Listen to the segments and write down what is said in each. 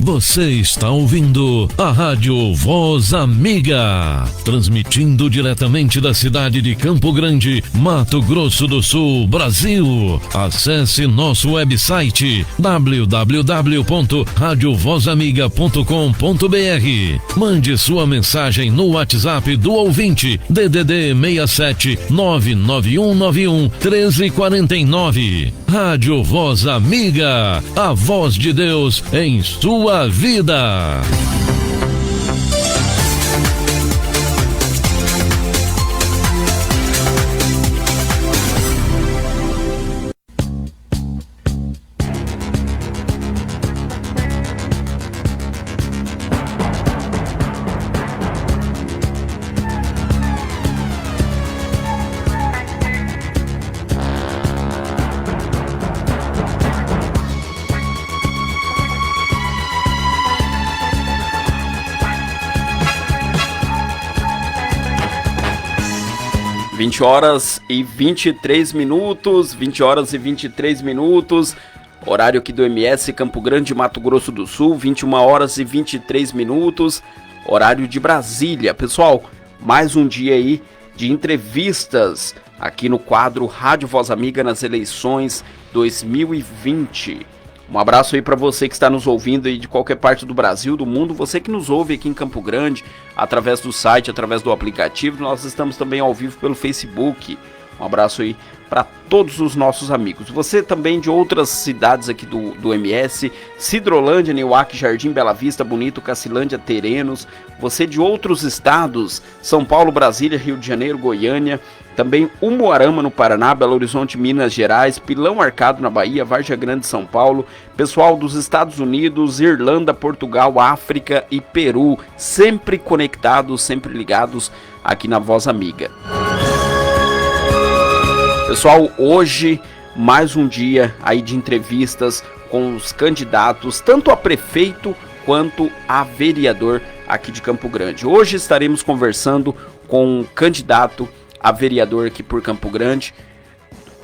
Você está ouvindo a Rádio Voz Amiga, transmitindo diretamente da cidade de Campo Grande, Mato Grosso do Sul, Brasil. Acesse nosso website www.radiovozamiga.com.br. Mande sua mensagem no WhatsApp do ouvinte DDD 67 99191 1349. Rádio Voz Amiga, a voz de Deus em sua vida. Horas e 23 minutos, horário aqui do MS Campo Grande, Mato Grosso do Sul, 21 horas e 23 minutos, horário de Brasília. Pessoal, mais um dia aí de entrevistas aqui no quadro Rádio Voz Amiga nas eleições 2020. Um abraço aí para você que está nos ouvindo aí de qualquer parte do Brasil, do mundo, você que nos ouve aqui em Campo Grande, através do site, através do aplicativo, nós estamos também ao vivo pelo Facebook. Um abraço aí para todos os nossos amigos. Você também de outras cidades aqui do MS, Sidrolândia, Neuac, Jardim, Bela Vista, Bonito, Cacilândia, Terenos, você de outros estados, São Paulo, Brasília, Rio de Janeiro, Goiânia, também Umuarama no Paraná, Belo Horizonte, Minas Gerais, Pilão Arcado na Bahia, Vargem Grande, São Paulo, pessoal dos Estados Unidos, Irlanda, Portugal, África e Peru, sempre conectados, sempre ligados aqui na Voz Amiga. Pessoal, hoje mais um dia aí de entrevistas com os candidatos, tanto a prefeito quanto a vereador aqui de Campo Grande. Hoje estaremos conversando com um candidato a vereador aqui por Campo Grande,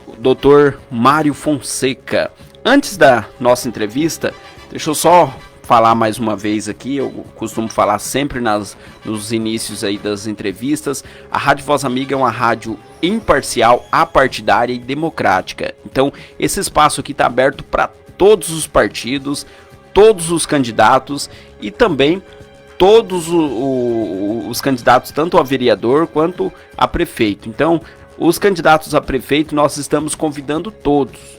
o Dr. Mário Fonseca. Antes da nossa entrevista, deixa eu só falar mais uma vez aqui, eu costumo falar sempre nos inícios aí das entrevistas, a Rádio Voz Amiga é uma rádio imparcial, apartidária e democrática. Então, esse espaço aqui está aberto para todos os partidos, todos os candidatos e também todos os candidatos, tanto a vereador quanto a prefeito. Então, os candidatos a prefeito, nós estamos convidando todos.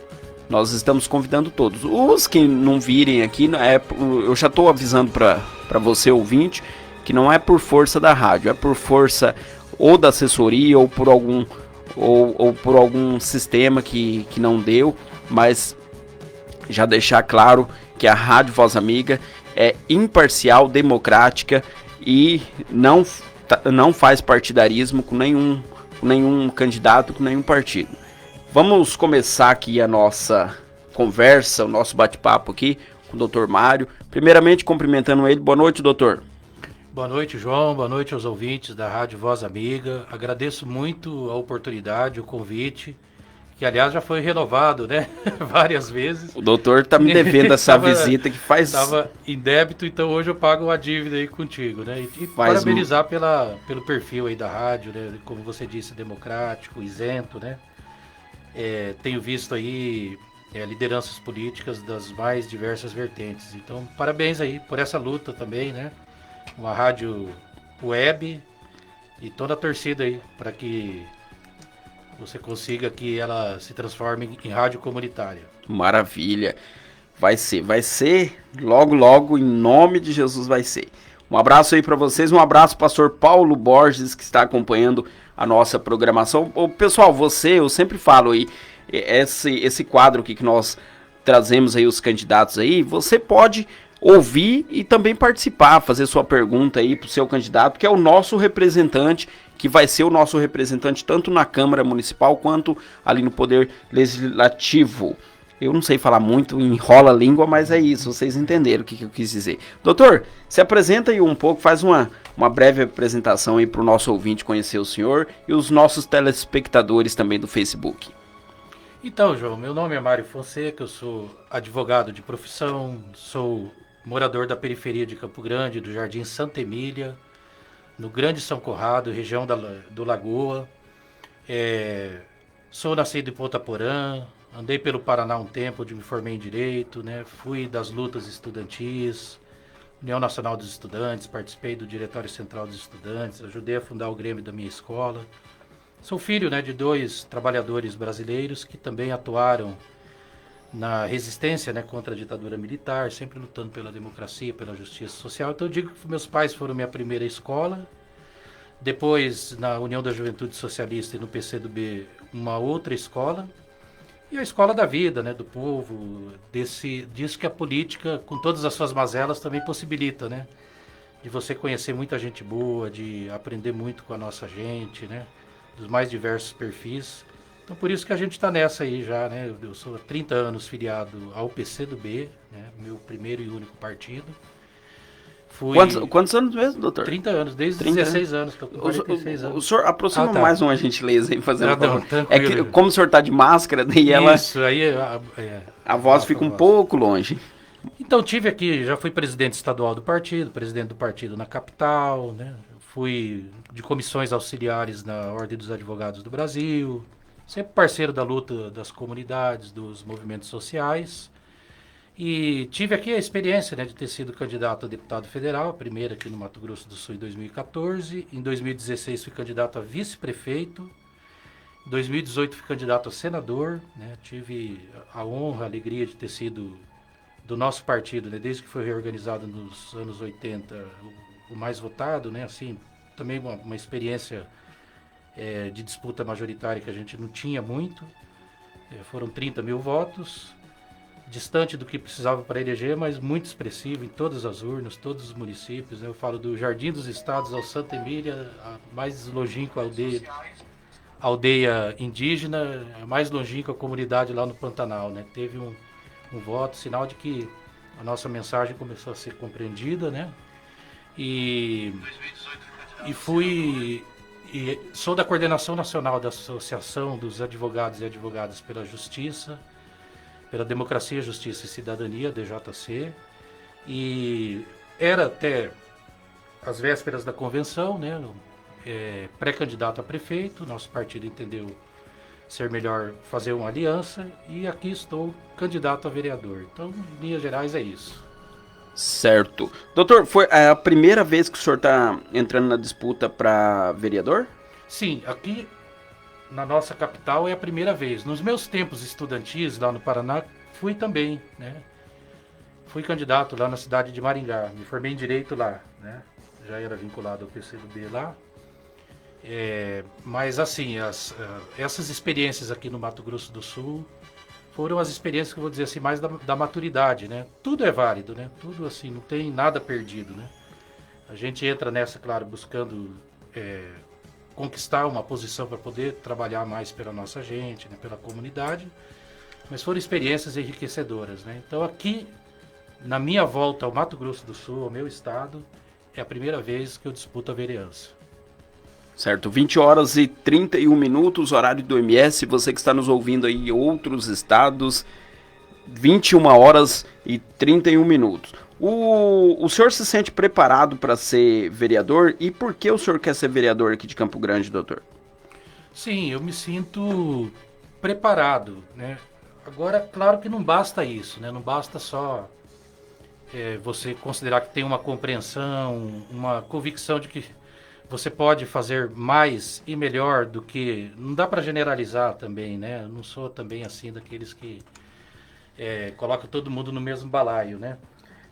Os que não virem aqui, eu já estou avisando para você, ouvinte, que não é por força da rádio, é por força ou da assessoria ou por algum sistema que não deu, mas já deixar claro que a Rádio Voz Amiga é imparcial, democrática e não faz partidarismo com nenhum candidato, com nenhum partido. Vamos começar aqui a nossa conversa, o nosso bate-papo aqui com o Dr. Mário. Primeiramente, cumprimentando ele. Boa noite, doutor. Boa noite, João. Boa noite aos ouvintes da Rádio Voz Amiga. Agradeço muito a oportunidade, o convite, que aliás já foi renovado, né? Várias vezes. O doutor tá me devendo essa visita que faz... Estava em débito, então hoje eu pago uma dívida aí contigo, né? E parabenizar pelo perfil aí da rádio, né? Como você disse, democrático, isento, né? Tenho visto aí lideranças políticas das mais diversas vertentes. Então, parabéns aí por essa luta também, né? Uma rádio web e toda a torcida aí para que você consiga que ela se transforme em rádio comunitária. Maravilha. Vai ser, logo, em nome de Jesus vai ser. Um abraço aí para vocês, um abraço pastor Paulo Borges, que está acompanhando a nossa programação. Pessoal, eu sempre falo aí, esse quadro aqui que nós trazemos aí os candidatos aí, você pode ouvir e também participar, fazer sua pergunta aí pro seu candidato, que é o nosso representante, que vai ser o nosso representante tanto na Câmara Municipal quanto ali no Poder Legislativo. Eu não sei falar muito, enrola a língua, mas é isso, vocês entenderam o que eu quis dizer. Doutor, se apresenta aí um pouco, faz uma breve apresentação aí para o nosso ouvinte conhecer o senhor e os nossos telespectadores também do Facebook. Então, João, meu nome é Mário Fonseca, eu sou advogado de profissão, sou morador da periferia de Campo Grande, do Jardim Santa Emília, no Grande São Conrado, região do Lagoa. Sou nascido em Ponta Porã, andei pelo Paraná um tempo, onde me formei em Direito, né? Fui das lutas estudantis, União Nacional dos Estudantes, participei do Diretório Central dos Estudantes, ajudei a fundar o Grêmio da minha escola. Sou filho, né, de 2 trabalhadores brasileiros que também atuaram na resistência, né, contra a ditadura militar, sempre lutando pela democracia, pela justiça social. Então eu digo que meus pais foram minha primeira escola, depois na União da Juventude Socialista e no PCdoB uma outra escola, e a escola da vida, né, do povo, disso que a política, com todas as suas mazelas, também possibilita, né, de você conhecer muita gente boa, de aprender muito com a nossa gente, né, dos mais diversos perfis. Então por isso que a gente está nessa aí já, né? Eu sou há 30 anos filiado ao PCdoB, né? Meu primeiro e único partido. Quantos anos mesmo, doutor? 30 anos, desde 16 anos, estou com 46 anos. O senhor aproxima mais uma gentileza aí, fazendo É que, como o senhor está de máscara, daí isso, aí a voz fica um pouco longe. Então tive aqui, já fui presidente estadual do partido, presidente do partido na capital, né? Fui de comissões auxiliares na Ordem dos Advogados do Brasil, sempre parceiro da luta das comunidades, dos movimentos sociais. E tive aqui a experiência, né, de ter sido candidato a deputado federal, a primeira aqui no Mato Grosso do Sul em 2014. Em 2016 fui candidato a vice-prefeito. Em 2018 fui candidato a senador, né? Tive a honra, a alegria de ter sido do nosso partido, né, desde que foi reorganizado nos anos 80, o mais votado, né, assim, também uma experiência de disputa majoritária que a gente não tinha muito. Foram 30 mil votos, distante do que precisava para eleger, mas muito expressivo em todas as urnas, todos os municípios, né? Eu falo do Jardim dos Estados ao Santa Emília, a mais longínqua aldeia indígena, a mais longínqua comunidade lá no Pantanal, né? Teve um voto, sinal de que a nossa mensagem começou a ser compreendida, né? E sou da coordenação nacional da Associação dos Advogados e Advogadas pela Justiça, pela Democracia, Justiça e Cidadania, DJC, e era até as vésperas da convenção, né, pré-candidato a prefeito. Nosso partido entendeu ser melhor fazer uma aliança, e aqui estou candidato a vereador. Então, em linhas gerais, é isso. Certo. Doutor, foi a primeira vez que o senhor está entrando na disputa para vereador? Sim, aqui na nossa capital é a primeira vez. Nos meus tempos estudantis lá no Paraná, fui também, né? Fui candidato lá na cidade de Maringá, me formei em Direito lá, né? Já era vinculado ao PCdoB lá. Mas assim, essas experiências aqui no Mato Grosso do Sul foram as experiências que eu vou dizer assim, mais da maturidade, né? Tudo é válido, né? Tudo assim, não tem nada perdido, né? A gente entra nessa, claro, buscando conquistar uma posição para poder trabalhar mais pela nossa gente, né? Pela comunidade, mas foram experiências enriquecedoras, né? Então aqui, na minha volta ao Mato Grosso do Sul, ao meu estado, é a primeira vez que eu disputo a vereança. Certo, 20h31, horário do MS, você que está nos ouvindo aí em outros estados, 21h31. O senhor se sente preparado para ser vereador? E por que o senhor quer ser vereador aqui de Campo Grande, doutor? Sim, eu me sinto preparado, né? Agora, claro que não basta isso, né? Não basta só você considerar que tem uma compreensão, uma convicção de que você pode fazer mais e melhor do que... Não dá para generalizar também, né? Eu não sou também assim daqueles que colocam todo mundo no mesmo balaio, né?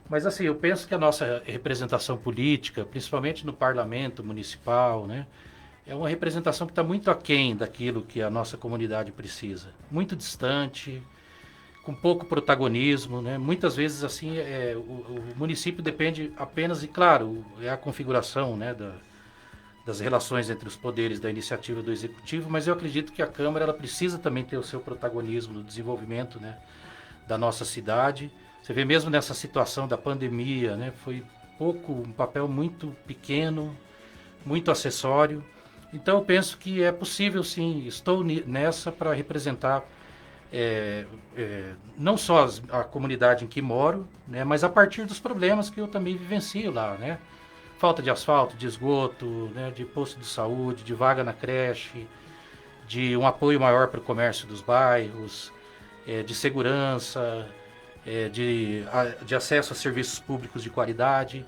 Mas assim, eu penso que a nossa representação política, principalmente no parlamento municipal, né? É uma representação que está muito aquém daquilo que a nossa comunidade precisa. Muito distante, com pouco protagonismo, né? Muitas vezes assim, o município depende apenas, e claro, é a configuração, né, das relações entre os poderes da iniciativa e do executivo, mas eu acredito que a Câmara ela precisa também ter o seu protagonismo no desenvolvimento, né, da nossa cidade. Você vê mesmo nessa situação da pandemia, né, foi um papel muito pequeno, muito acessório. Então eu penso que é possível sim, estou nessa para representar não só a comunidade em que moro, né, mas a partir dos problemas que eu também vivencio lá, né? Falta de asfalto, de esgoto, né, de posto de saúde, de vaga na creche, de um apoio maior para o comércio dos bairros, de segurança, de acesso a serviços públicos de qualidade.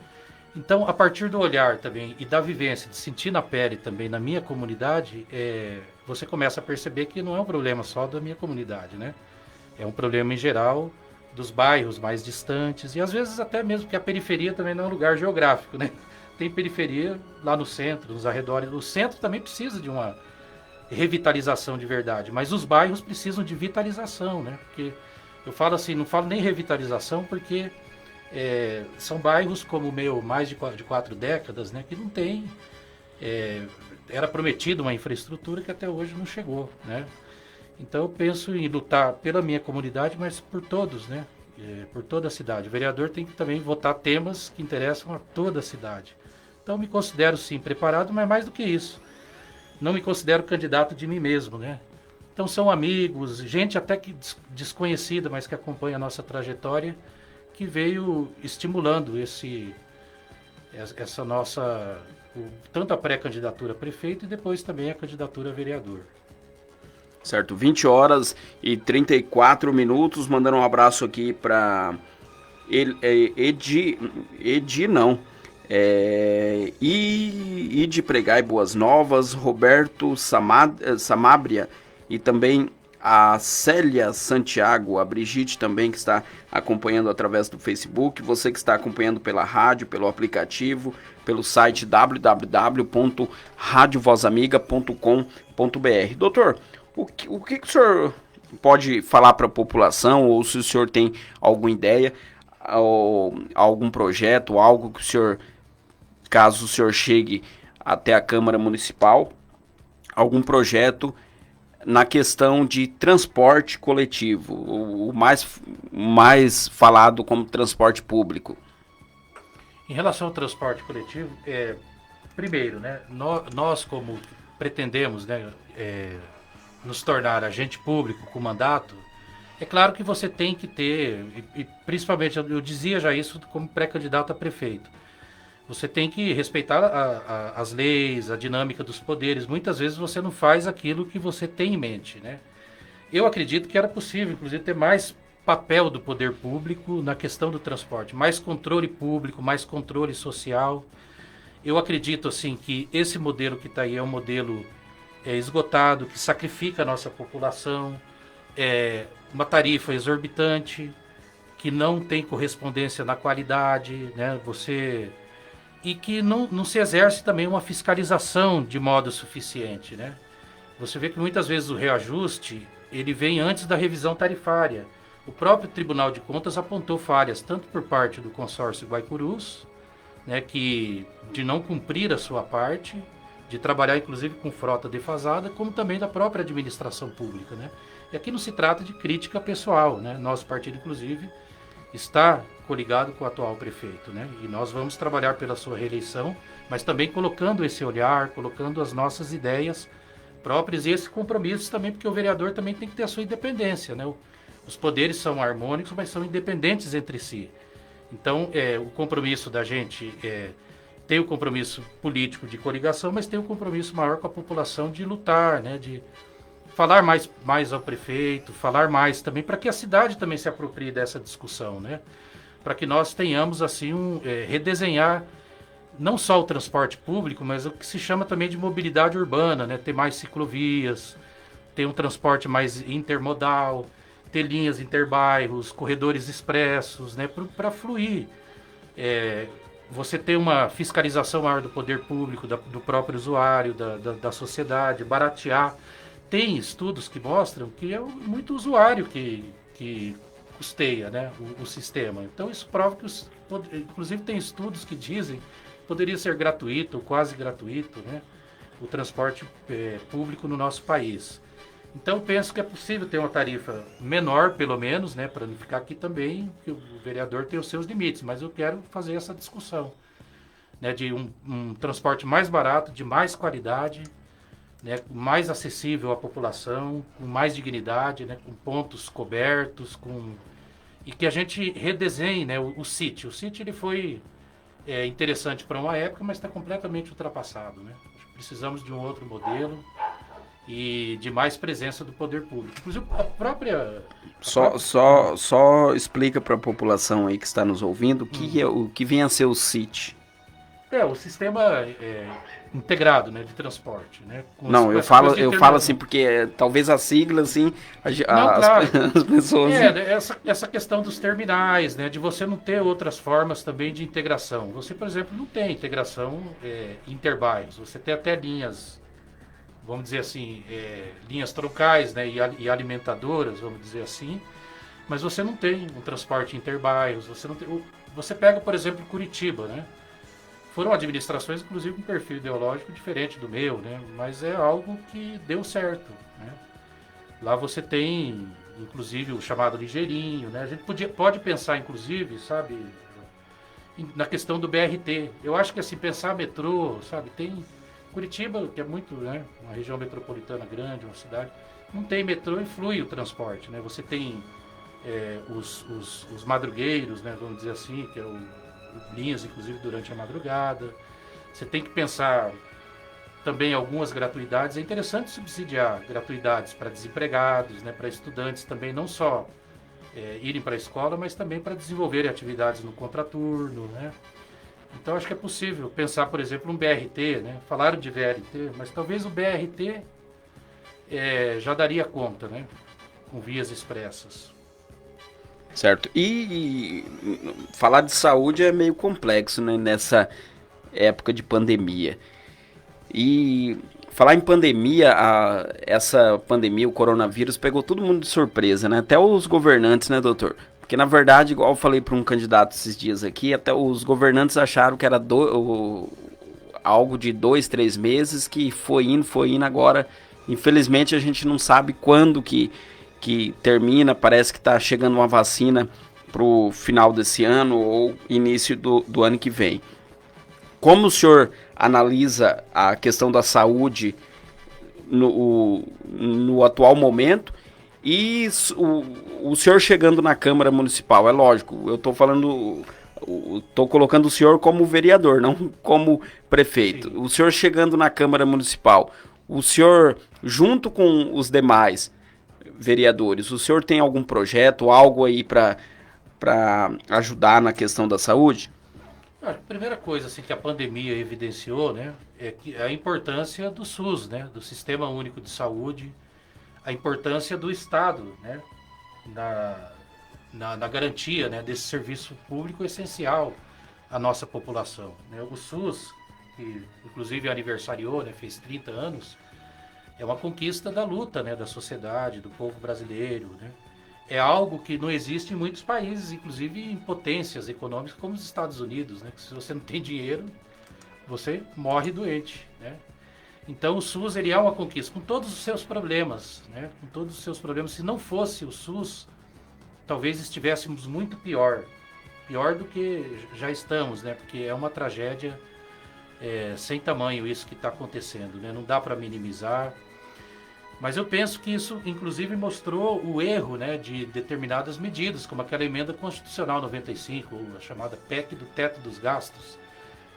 Então, a partir do olhar também e da vivência, de sentir na pele também na minha comunidade, você começa a perceber que não é um problema só da minha comunidade, né? É um problema em geral dos bairros mais distantes e às vezes até mesmo que a periferia também não é um lugar geográfico, né? Tem periferia lá no centro, nos arredores. O centro também precisa de uma revitalização de verdade, mas os bairros precisam de vitalização, né? Porque eu falo assim, não falo nem revitalização porque são bairros como o meu, mais de 4 décadas, né? Que não tem... era prometido uma infraestrutura que até hoje não chegou, né? Então eu penso em lutar pela minha comunidade, mas por todos, né? Por toda a cidade. O vereador tem que também votar temas que interessam a toda a cidade. Então me considero sim preparado, mas mais do que isso, não me considero candidato de mim mesmo, né? Então são amigos, gente até que desconhecida, mas que acompanha a nossa trajetória, que veio estimulando essa nossa, tanto a pré-candidatura a prefeito e depois também a candidatura a vereador. Certo, 20 horas e 34 minutos, mandando um abraço aqui para de Pregar e Boas Novas, Roberto Samabria e também a Célia Santiago, a Brigitte também que está acompanhando através do Facebook, você que está acompanhando pela rádio, pelo aplicativo, pelo site www.radiovozamiga.com.br. Doutor, o que o senhor pode falar para a população, ou se o senhor tem alguma ideia, ou algum projeto, algo que o senhor, caso o senhor chegue até a Câmara Municipal, algum projeto na questão de transporte coletivo, o mais falado como transporte público? Em relação ao transporte coletivo, primeiro, né, nós como pretendemos, né, nos tornar agente público com mandato, é claro que você tem que ter, e principalmente eu dizia já isso como pré-candidato a prefeito, você tem que respeitar as leis, a dinâmica dos poderes. Muitas vezes você não faz aquilo que você tem em mente, né? Eu acredito que era possível, inclusive, ter mais papel do poder público na questão do transporte, mais controle público, mais controle social. Eu acredito, assim, que esse modelo que está aí é um modelo esgotado, que sacrifica a nossa população, uma tarifa exorbitante, que não tem correspondência na qualidade, né? E que não se exerce também uma fiscalização de modo suficiente, né? Você vê que muitas vezes o reajuste, ele vem antes da revisão tarifária. O próprio Tribunal de Contas apontou falhas, tanto por parte do consórcio Guaicurus, né, de não cumprir a sua parte, de trabalhar inclusive com frota defasada, como também da própria administração pública, né? E aqui não se trata de crítica pessoal, né? Nosso partido, inclusive, está coligado com o atual prefeito, né? E nós vamos trabalhar pela sua reeleição, mas também colocando esse olhar, colocando as nossas ideias próprias e esse compromisso também, porque o vereador também tem que ter a sua independência, né? Os poderes são harmônicos, mas são independentes entre si. Então, o compromisso da gente tem o compromisso político de coligação, mas tem o compromisso maior com a população de lutar, né? De falar mais ao prefeito, falar mais também para que a cidade também se aproprie dessa discussão, né? Para que nós tenhamos assim redesenhar não só o transporte público, mas o que se chama também de mobilidade urbana, né? Ter mais ciclovias, ter um transporte mais intermodal, ter linhas interbairros, corredores expressos, né? Para fluir. Você ter uma fiscalização maior do poder público, do próprio usuário, da sociedade, baratear. Tem estudos que mostram que é muito usuário que custeia, né, o sistema. Então isso prova que, inclusive tem estudos que dizem que poderia ser gratuito ou quase gratuito, né, o transporte público no nosso país. Então penso que é possível ter uma tarifa menor, pelo menos, né, para não ficar aqui também, que o vereador tem os seus limites, mas eu quero fazer essa discussão, né, de um transporte mais barato, de mais qualidade, né, mais acessível à população, com mais dignidade, né, com pontos cobertos, e que a gente redesenhe, né, o City. O City ele foi interessante para uma época, mas está completamente ultrapassado, né? Precisamos de um outro modelo e de mais presença do poder público. Inclusive a própria... Só explica para a população aí que está nos ouvindo o que vem a ser o City. O sistema integrado, né, de transporte, né? Eu falo assim porque talvez a sigla assim, claro. as pessoas... Essa questão dos terminais, né, de você não ter outras formas também de integração. Você, por exemplo, não tem integração interbairros. Você tem até linhas, vamos dizer assim, linhas troncais, né, e alimentadoras, vamos dizer assim, mas você não tem um transporte interbairros. Você pega, por exemplo, Curitiba, né? Foram administrações, inclusive, com um perfil ideológico diferente do meu, né? Mas é algo que deu certo, né? Lá você tem, inclusive, o chamado ligeirinho, né? A gente pode pensar, inclusive, sabe, na questão do BRT. Eu acho que, assim, pensar metrô, sabe, tem... Curitiba, que é muito, né, uma região metropolitana grande, uma cidade, não tem metrô e flui o transporte, né? Você tem os madrugueiros, né, vamos dizer assim, que é linhas, inclusive, durante a madrugada. Você tem que pensar também algumas gratuidades. É interessante subsidiar gratuidades para desempregados, né, para estudantes também, não só irem para a escola, mas também para desenvolverem atividades no contraturno, né? Então, acho que é possível pensar, por exemplo, um BRT, né? Falaram de VLT, mas talvez o BRT já daria conta, né? Com vias expressas. Certo. E falar de saúde é meio complexo, né, nessa época de pandemia. E falar em pandemia, essa pandemia, o coronavírus, pegou todo mundo de surpresa, né? Até os governantes, né, doutor? Porque, na verdade, igual eu falei para um candidato esses dias aqui, até os governantes acharam que era algo de 2, 3 meses, que foi indo, agora, infelizmente, a gente não sabe quando que termina. Parece que está chegando uma vacina para o final desse ano ou início do ano que vem. Como o senhor analisa a questão da saúde no atual momento e o senhor chegando na Câmara Municipal? É lógico, eu estou falando, estou colocando o senhor como vereador, não como prefeito. Sim. O senhor chegando na Câmara Municipal, o senhor, junto com os demais vereadores, o senhor tem algum projeto, algo aí para ajudar na questão da saúde? A primeira coisa assim, que a pandemia evidenciou, né, é a importância do SUS, né, do Sistema Único de Saúde, a importância do Estado, né, na garantia, né, desse serviço público essencial à nossa população, né? O SUS, que inclusive aniversariou, né, fez 30 anos, é uma conquista da luta, né, da sociedade, do povo brasileiro, né? É algo que não existe em muitos países, inclusive em potências econômicas como os Estados Unidos, né? Que se você não tem dinheiro, você morre doente, né? Então o SUS, ele é uma conquista, com todos os seus problemas, né? Com todos os seus problemas. Se não fosse o SUS, talvez estivéssemos muito pior do que já estamos, né? Porque é uma tragédia sem tamanho isso que está acontecendo, né? Não dá para minimizar. Mas eu penso que isso, inclusive, mostrou o erro, né, de determinadas medidas, como aquela emenda constitucional 95, a chamada PEC do teto dos gastos,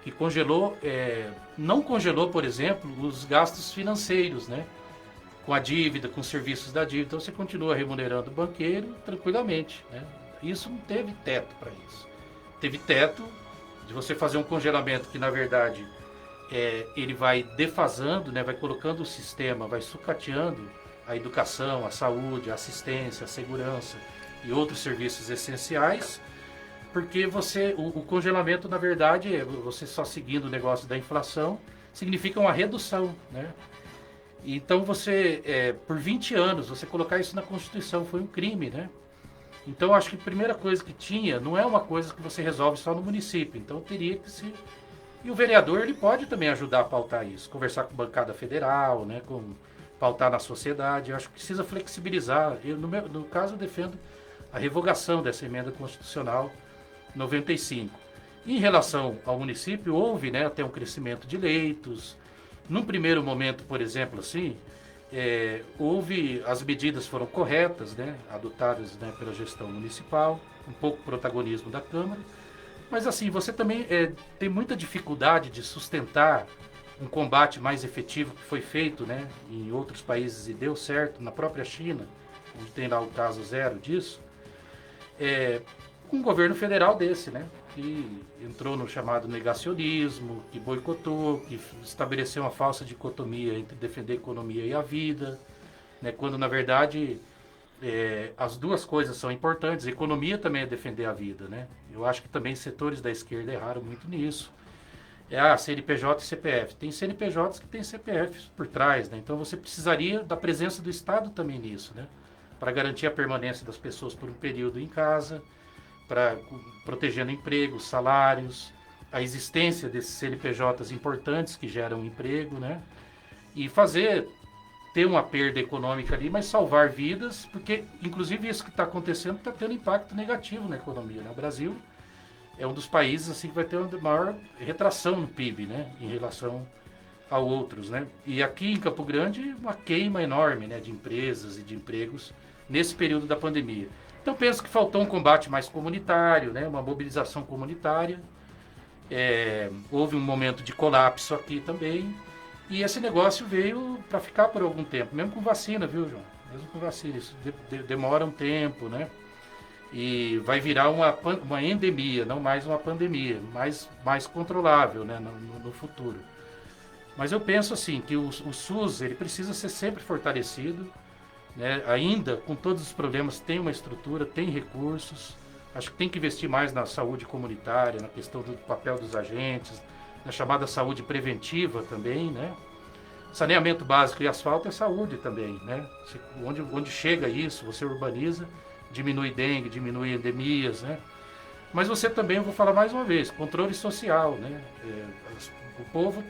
que congelou, não congelou, por exemplo, os gastos financeiros, né, com a dívida, com os serviços da dívida. Então você continua remunerando o banqueiro tranquilamente, né? Isso não teve teto para isso. Teve teto de você fazer um congelamento que, na verdade, ele vai defasando, né, vai colocando o sistema, vai sucateando a educação, a saúde, a assistência, a segurança e outros serviços essenciais, porque o congelamento, na verdade, você só seguindo o negócio da inflação, significa uma redução, né? Então você, por 20 anos, você colocar isso na Constituição foi um crime, né? Então acho que a primeira coisa que tinha, não é uma coisa que você resolve só no município, então teria que se... E o vereador, ele pode também ajudar a pautar isso, conversar com a bancada federal, né, pautar na sociedade. Eu acho que precisa flexibilizar. No caso, eu defendo a revogação dessa emenda constitucional 95. Em relação ao município, houve, né, até um crescimento de leitos, Num primeiro momento, por exemplo, assim, as medidas foram corretas, né, adotadas, né, pela gestão municipal, um pouco protagonismo da Câmara, mas assim, você também tem muita dificuldade de sustentar um combate mais efetivo que foi feito, né, em outros países e deu certo, na própria China, onde tem lá o caso zero disso, com um governo federal desse, né, que entrou no chamado negacionismo, que boicotou, que estabeleceu uma falsa dicotomia entre defender a economia e a vida, né, quando na verdade as duas coisas são importantes. A economia também é defender a vida, né? Eu acho que também setores da esquerda erraram muito nisso. CNPJ e CPF. Tem CNPJs que tem CPFs por trás, né? Então você precisaria da presença do Estado também nisso, né? Para garantir a permanência das pessoas por um período em casa, para protegendo empregos, salários, a existência desses CNPJs importantes que geram emprego, né? E ter uma perda econômica ali, mas salvar vidas, porque inclusive isso que está acontecendo está tendo impacto negativo na economia, né? O Brasil é um dos países assim que vai ter uma maior retração no PIB, né, em relação a outros, né? E aqui em Campo Grande, uma queima enorme, né, de empresas e de empregos nesse período da pandemia. Então penso que faltou um combate mais comunitário, né, uma mobilização comunitária. Houve um momento de colapso aqui também, e esse negócio veio para ficar por algum tempo, mesmo com vacina, viu, João? Mesmo com vacina, isso demora um tempo, né? E vai virar uma endemia, não mais uma pandemia, mais controlável, né, no futuro. Mas eu penso assim, que o SUS ele precisa ser sempre fortalecido, né, ainda com todos os problemas, tem uma estrutura, tem recursos. Acho que tem que investir mais na saúde comunitária, na questão do papel dos agentes, na chamada saúde preventiva também, né? Saneamento básico e asfalto é saúde também, né? Onde chega isso, você urbaniza, diminui dengue, diminui endemias, né? Mas você também, eu vou falar mais uma vez, controle social, né? O povo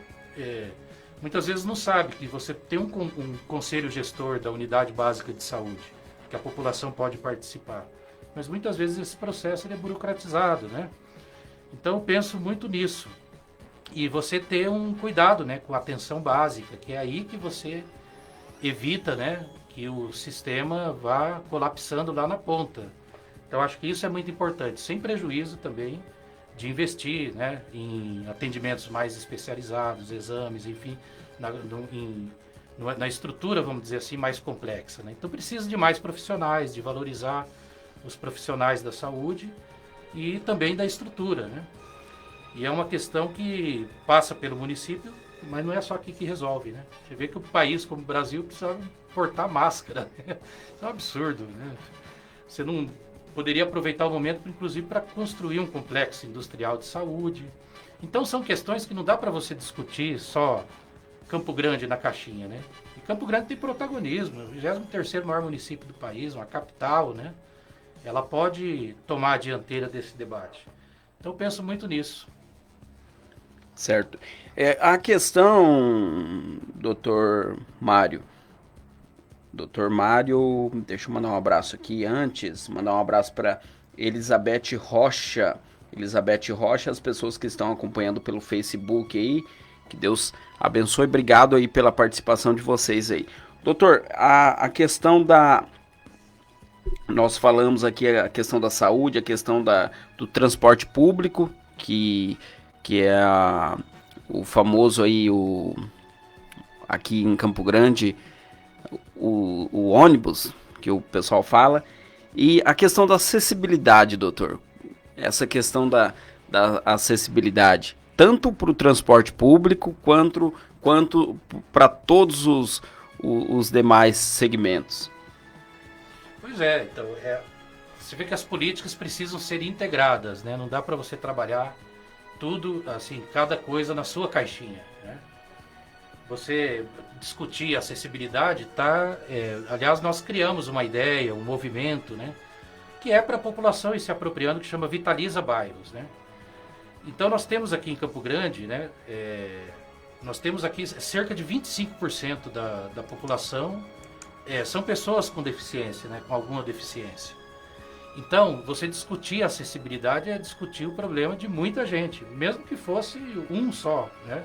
muitas vezes não sabe que você tem um conselho gestor da unidade básica de saúde, que a população pode participar. Mas muitas vezes esse processo ele é burocratizado, né? Então eu penso muito nisso. E você ter um cuidado, né, com a atenção básica, que é aí que você evita, né, que o sistema vá colapsando lá na ponta. Então acho que isso é muito importante, sem prejuízo também de investir, né, em atendimentos mais especializados, exames, enfim, na estrutura, vamos dizer assim, mais complexa, né? Então precisa de mais profissionais, de valorizar os profissionais da saúde e também da estrutura, né? E é uma questão que passa pelo município, mas não é só aqui que resolve, né? Você vê que o país como o Brasil precisa portar máscara, né? Isso é um absurdo, né? Você não poderia aproveitar o momento, inclusive, para construir um complexo industrial de saúde. Então são questões que não dá para você discutir só Campo Grande na caixinha, né? E Campo Grande tem protagonismo, é o 23º maior município do país, uma capital, né? Ela pode tomar a dianteira desse debate. Então eu penso muito nisso. Certo. A questão, doutor Mário, deixa eu mandar um abraço aqui antes, mandar um abraço para Elizabeth Rocha, as pessoas que estão acompanhando pelo Facebook aí, que Deus abençoe, obrigado aí pela participação de vocês aí. Doutor, a questão nós falamos aqui a questão da saúde, a questão do transporte público, que é o famoso aí, aqui em Campo Grande, o ônibus, que o pessoal fala, e a questão da acessibilidade, doutor. Essa questão da acessibilidade, tanto para o transporte público, quanto para todos os demais segmentos. Pois é, então, você vê que as políticas precisam ser integradas, né? Não dá para você trabalhar tudo, assim, cada coisa na sua caixinha, né? Você discutir acessibilidade, aliás, nós criamos uma ideia, um movimento, né? Que é para a população ir se apropriando, que chama Vitaliza Bairros, né? Então nós temos aqui em Campo Grande, né? Nós temos aqui cerca de 25% da população são pessoas com deficiência, né? Com alguma deficiência. Então, você discutir a acessibilidade é discutir o problema de muita gente, mesmo que fosse um só, né?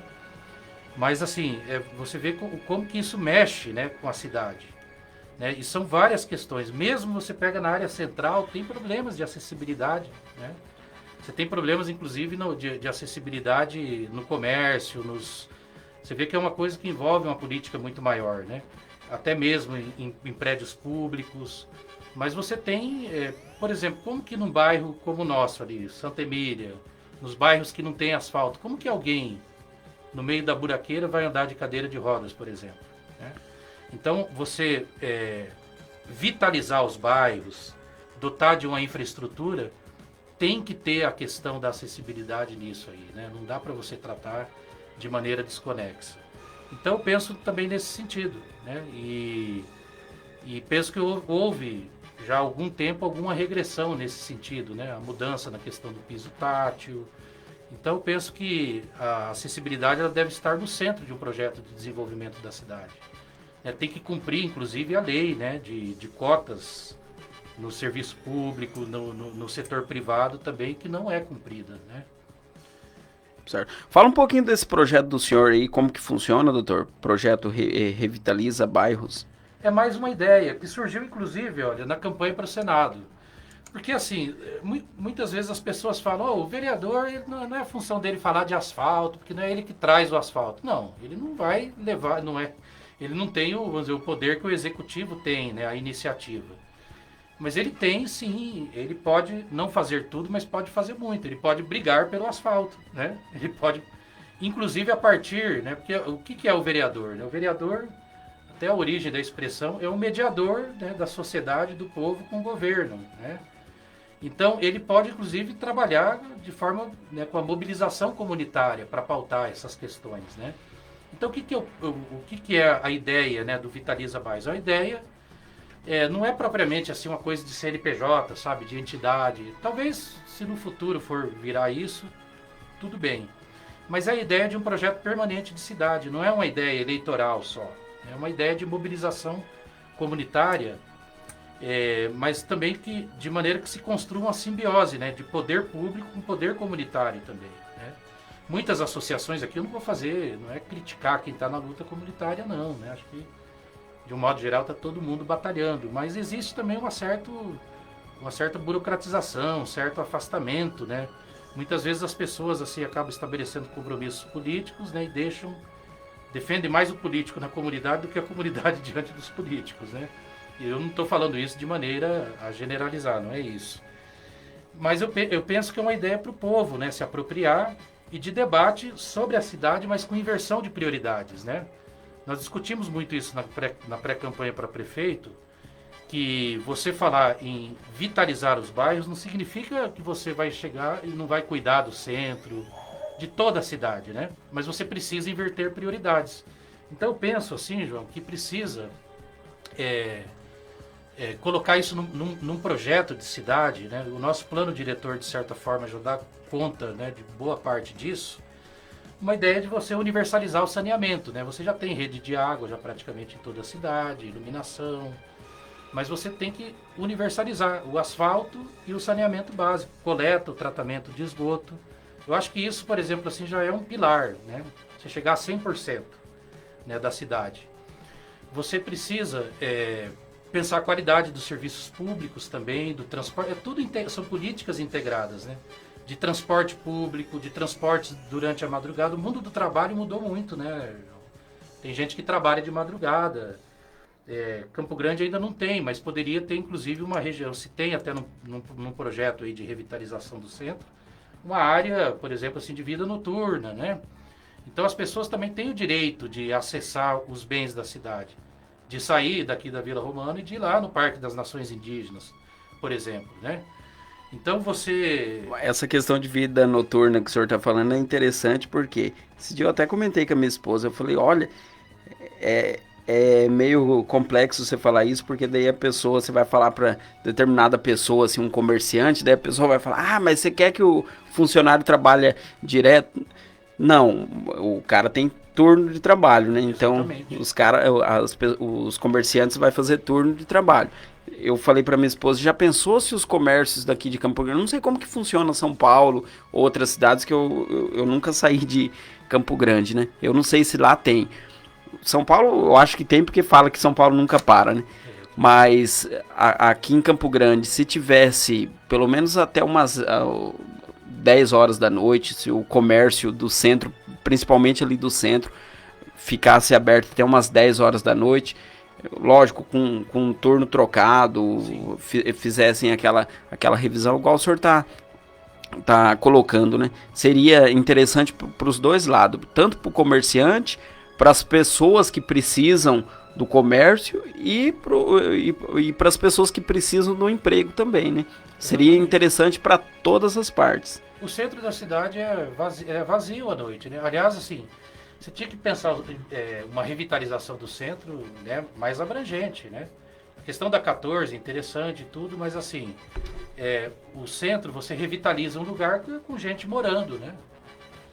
Mas assim, você vê como que isso mexe, né, com a cidade. Né? E são várias questões. Mesmo você pega na área central, tem problemas de acessibilidade. Né? Você tem problemas, inclusive, de acessibilidade no comércio. Você vê que é uma coisa que envolve uma política muito maior. Né? Até mesmo em prédios públicos. Mas você tem, por exemplo, como que num bairro como o nosso ali, Santa Emília, nos bairros que não tem asfalto, como que alguém no meio da buraqueira vai andar de cadeira de rodas, por exemplo? Né? Então, você vitalizar os bairros, dotar de uma infraestrutura, tem que ter a questão da acessibilidade nisso aí. Né? Não dá para você tratar de maneira desconexa. Então, eu penso também nesse sentido. Né? E penso que houve já há algum tempo alguma regressão nesse sentido, né? A mudança na questão do piso tátil. Então eu penso que a acessibilidade ela deve estar no centro de um projeto de desenvolvimento da cidade. Tem que cumprir inclusive a lei, né? de cotas no serviço público, no setor privado também, que não é cumprida. Né? Certo. Fala um pouquinho desse projeto do senhor aí, como que funciona, doutor? Projeto Revitaliza Bairros. É mais uma ideia que surgiu, inclusive, olha, na campanha para o Senado. Porque, assim, muitas vezes as pessoas falam, o vereador, não é a função dele falar de asfalto, porque não é ele que traz o asfalto. Não, ele não vai levar, ele não tem vamos dizer, o poder que o executivo tem, né, a iniciativa. Mas ele tem, sim, ele pode não fazer tudo, mas pode fazer muito. Ele pode brigar pelo asfalto, né? Ele pode, inclusive a partir, né, porque o que é o vereador? Né? O vereador... Até a origem da expressão, é um mediador, né, da sociedade, do povo com o governo. Né? Então, ele pode, inclusive, trabalhar de forma, né, com a mobilização comunitária para pautar essas questões. Né? Então, o que é a ideia, né, do Vitaliza Bairros? A ideia não é propriamente assim, uma coisa de CNPJ, sabe, de entidade. Talvez, se no futuro for virar isso, tudo bem. Mas é a ideia de um projeto permanente de cidade, não é uma ideia eleitoral só. É uma ideia de mobilização comunitária, mas também de maneira que se construa uma simbiose, né, de poder público com poder comunitário também. Né? Muitas associações aqui, eu não vou fazer, não é criticar quem está na luta comunitária, não. Né? Acho que, de um modo geral, está todo mundo batalhando. Mas existe também uma certa burocratização, um certo afastamento. Né? Muitas vezes as pessoas assim, acabam estabelecendo compromissos políticos, né, e defende mais o político na comunidade do que a comunidade diante dos políticos, né? E eu não estou falando isso de maneira a generalizar, não é isso. Mas eu penso que é uma ideia para o povo, né? Se apropriar e de debate sobre a cidade, mas com inversão de prioridades, né? Nós discutimos muito isso na pré-campanha para prefeito, que você falar em vitalizar os bairros não significa que você vai chegar e não vai cuidar do centro, de toda a cidade, né? Mas você precisa inverter prioridades. Então eu penso assim, João, que precisa colocar isso num projeto de cidade, né? O nosso plano diretor, de certa forma, já dá conta, né, de boa parte disso. Uma ideia de você universalizar o saneamento, né? Você já tem rede de água já praticamente em toda a cidade, iluminação, mas você tem que universalizar o asfalto e o saneamento básico, coleta, o tratamento de esgoto. Eu acho que isso, por exemplo, assim, já é um pilar, né? Você chegar a 100%, né, da cidade. Você precisa pensar a qualidade dos serviços públicos também, do transporte. São políticas integradas, né? De transporte público, de transportes durante a madrugada. O mundo do trabalho mudou muito, né? Tem gente que trabalha de madrugada. Campo Grande ainda não tem, mas poderia ter, inclusive, uma região. Se tem até num projeto aí de revitalização do centro, uma área, por exemplo, assim, de vida noturna, né? Então as pessoas também têm o direito de acessar os bens da cidade, de sair daqui da Vila Romana e de ir lá no Parque das Nações Indígenas, por exemplo, né? Então Essa questão de vida noturna que o senhor está falando é interessante porque esse dia eu até comentei com a minha esposa, eu falei, olha, é meio complexo você falar isso, porque daí você vai falar para determinada pessoa, assim, um comerciante, daí a pessoa vai falar, mas você quer que o funcionário trabalhe direto? Não, o cara tem turno de trabalho, né? Então, os comerciantes vão fazer turno de trabalho. eu falei para minha esposa, já pensou se os comércios daqui de Campo Grande, não sei como que funciona São Paulo, outras cidades que eu nunca saí de Campo Grande, né? Eu não sei se lá tem. São Paulo, eu acho que tem porque fala que São Paulo nunca para, né? Mas aqui em Campo Grande, se tivesse pelo menos até umas 10 horas da noite, se o comércio do centro, principalmente ali do centro, ficasse aberto até umas 10 horas da noite, lógico, com um turno trocado, fizessem aquela revisão, igual o senhor tá colocando, né? Seria interessante para os dois lados, tanto para o comerciante, para as pessoas que precisam do comércio e para as pessoas que precisam do emprego também, né? Seria interessante para todas as partes. O centro da cidade é vazio à noite, né? Aliás, assim, você tinha que pensar uma revitalização do centro, né, mais abrangente, né? A questão da 14, interessante e tudo, mas assim, o centro você revitaliza um lugar com gente morando, né?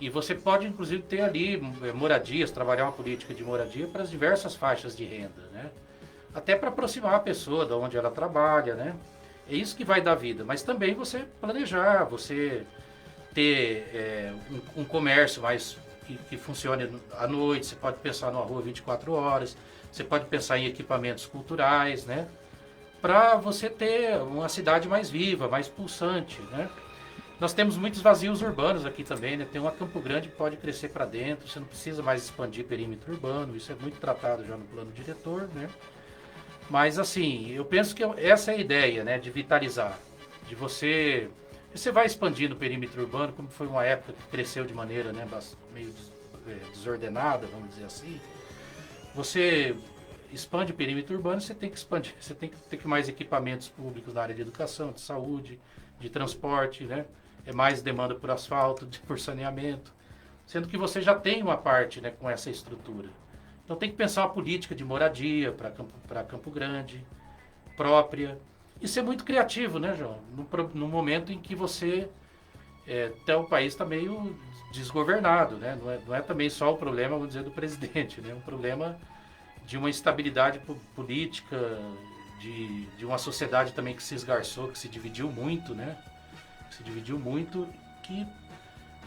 E você pode, inclusive, ter ali moradias, trabalhar uma política de moradia para as diversas faixas de renda, né? Até para aproximar a pessoa de onde ela trabalha, né? É isso que vai dar vida. Mas também você planejar, você ter um comércio mais que funcione à noite. Você pode pensar numa rua 24 horas. Você pode pensar em equipamentos culturais, né? Para você ter uma cidade mais viva, mais pulsante, né? Nós temos muitos vazios urbanos aqui também, né? Tem uma Campo Grande que pode crescer para dentro, você não precisa mais expandir perímetro urbano, isso é muito tratado já no plano diretor, né? Mas assim, eu penso que essa é a ideia, né? De vitalizar, de você vai expandindo o perímetro urbano, como foi uma época que cresceu de maneira, né, meio desordenada, vamos dizer assim. Você expande o perímetro urbano, você tem que expandir, você tem que ter mais equipamentos públicos na área de educação, de saúde, de transporte, né? É mais demanda por asfalto, por saneamento, sendo que você já tem uma parte, né, com essa estrutura. Então tem que pensar uma política de moradia para Campo Grande, própria, e ser muito criativo, né, João? No momento em que você até o país está meio desgovernado, né? Não é também só o problema, vamos dizer, do presidente, né? É um problema de uma instabilidade política, de uma sociedade também que se esgarçou, que se dividiu muito, né? Que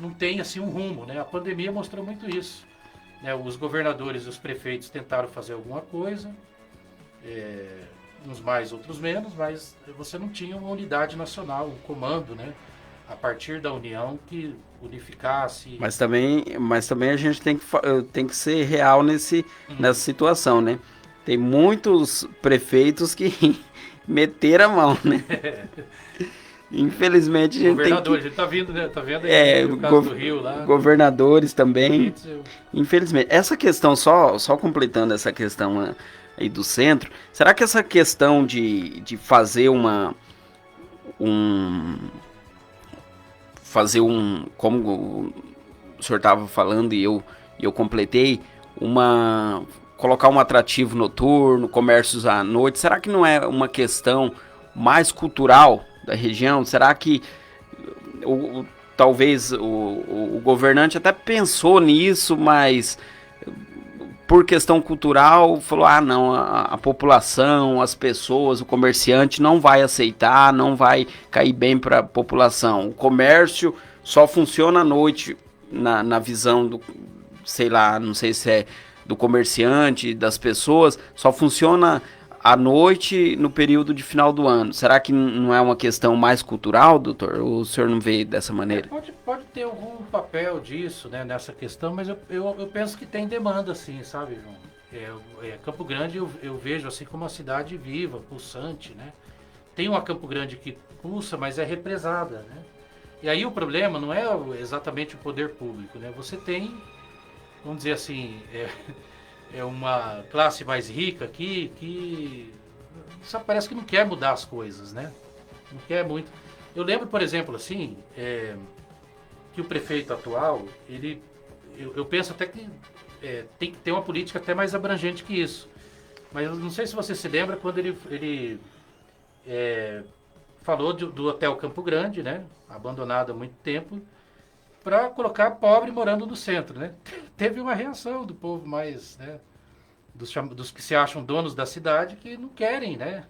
não tem assim um rumo, né? A pandemia mostrou muito isso, né? Os governadores e os prefeitos tentaram fazer alguma coisa, uns mais, outros menos, mas você não tinha uma unidade nacional, um comando, né? A partir da união que unificasse. Mas também a gente tem que ser real nessa situação, né? Tem muitos prefeitos que meteram a mão, né? Infelizmente a gente tem que... a gente tá vendo, né? Tá vendo aí o caso do Rio lá. Governadores também. Infelizmente. Essa questão, só completando essa questão aí do centro, será que essa questão de fazer como o senhor estava falando e eu completei, colocar um atrativo noturno, comércios à noite, será que não é uma questão mais cultural da região? Será que talvez o governante até pensou nisso, mas por questão cultural falou, não, a população, as pessoas, o comerciante não vai aceitar, não vai cair bem para a população. O comércio só funciona à noite na visão do, sei lá, não sei se é do comerciante, das pessoas, só funciona à noite no período de final do ano. Será que não é uma questão mais cultural, doutor? Ou o senhor não vê dessa maneira? Pode ter algum papel disso, né, nessa questão, mas eu penso que tem demanda, sim, sabe, João? Campo Grande eu vejo assim como uma cidade viva, pulsante, né? Tem uma Campo Grande que pulsa, mas é represada, né? E aí o problema não é exatamente o poder público, né? Você tem, vamos dizer assim, uma classe mais rica aqui que só parece que não quer mudar as coisas, né? Não quer muito. Eu lembro, por exemplo, assim, que o prefeito atual, eu penso até que tem que ter uma política até mais abrangente que isso. Mas eu não sei se você se lembra quando ele falou do Hotel Campo Grande, né? Abandonado há muito tempo, para colocar pobre morando no centro, né? Teve uma reação do povo mais, né? Dos que se acham donos da cidade que não querem, né?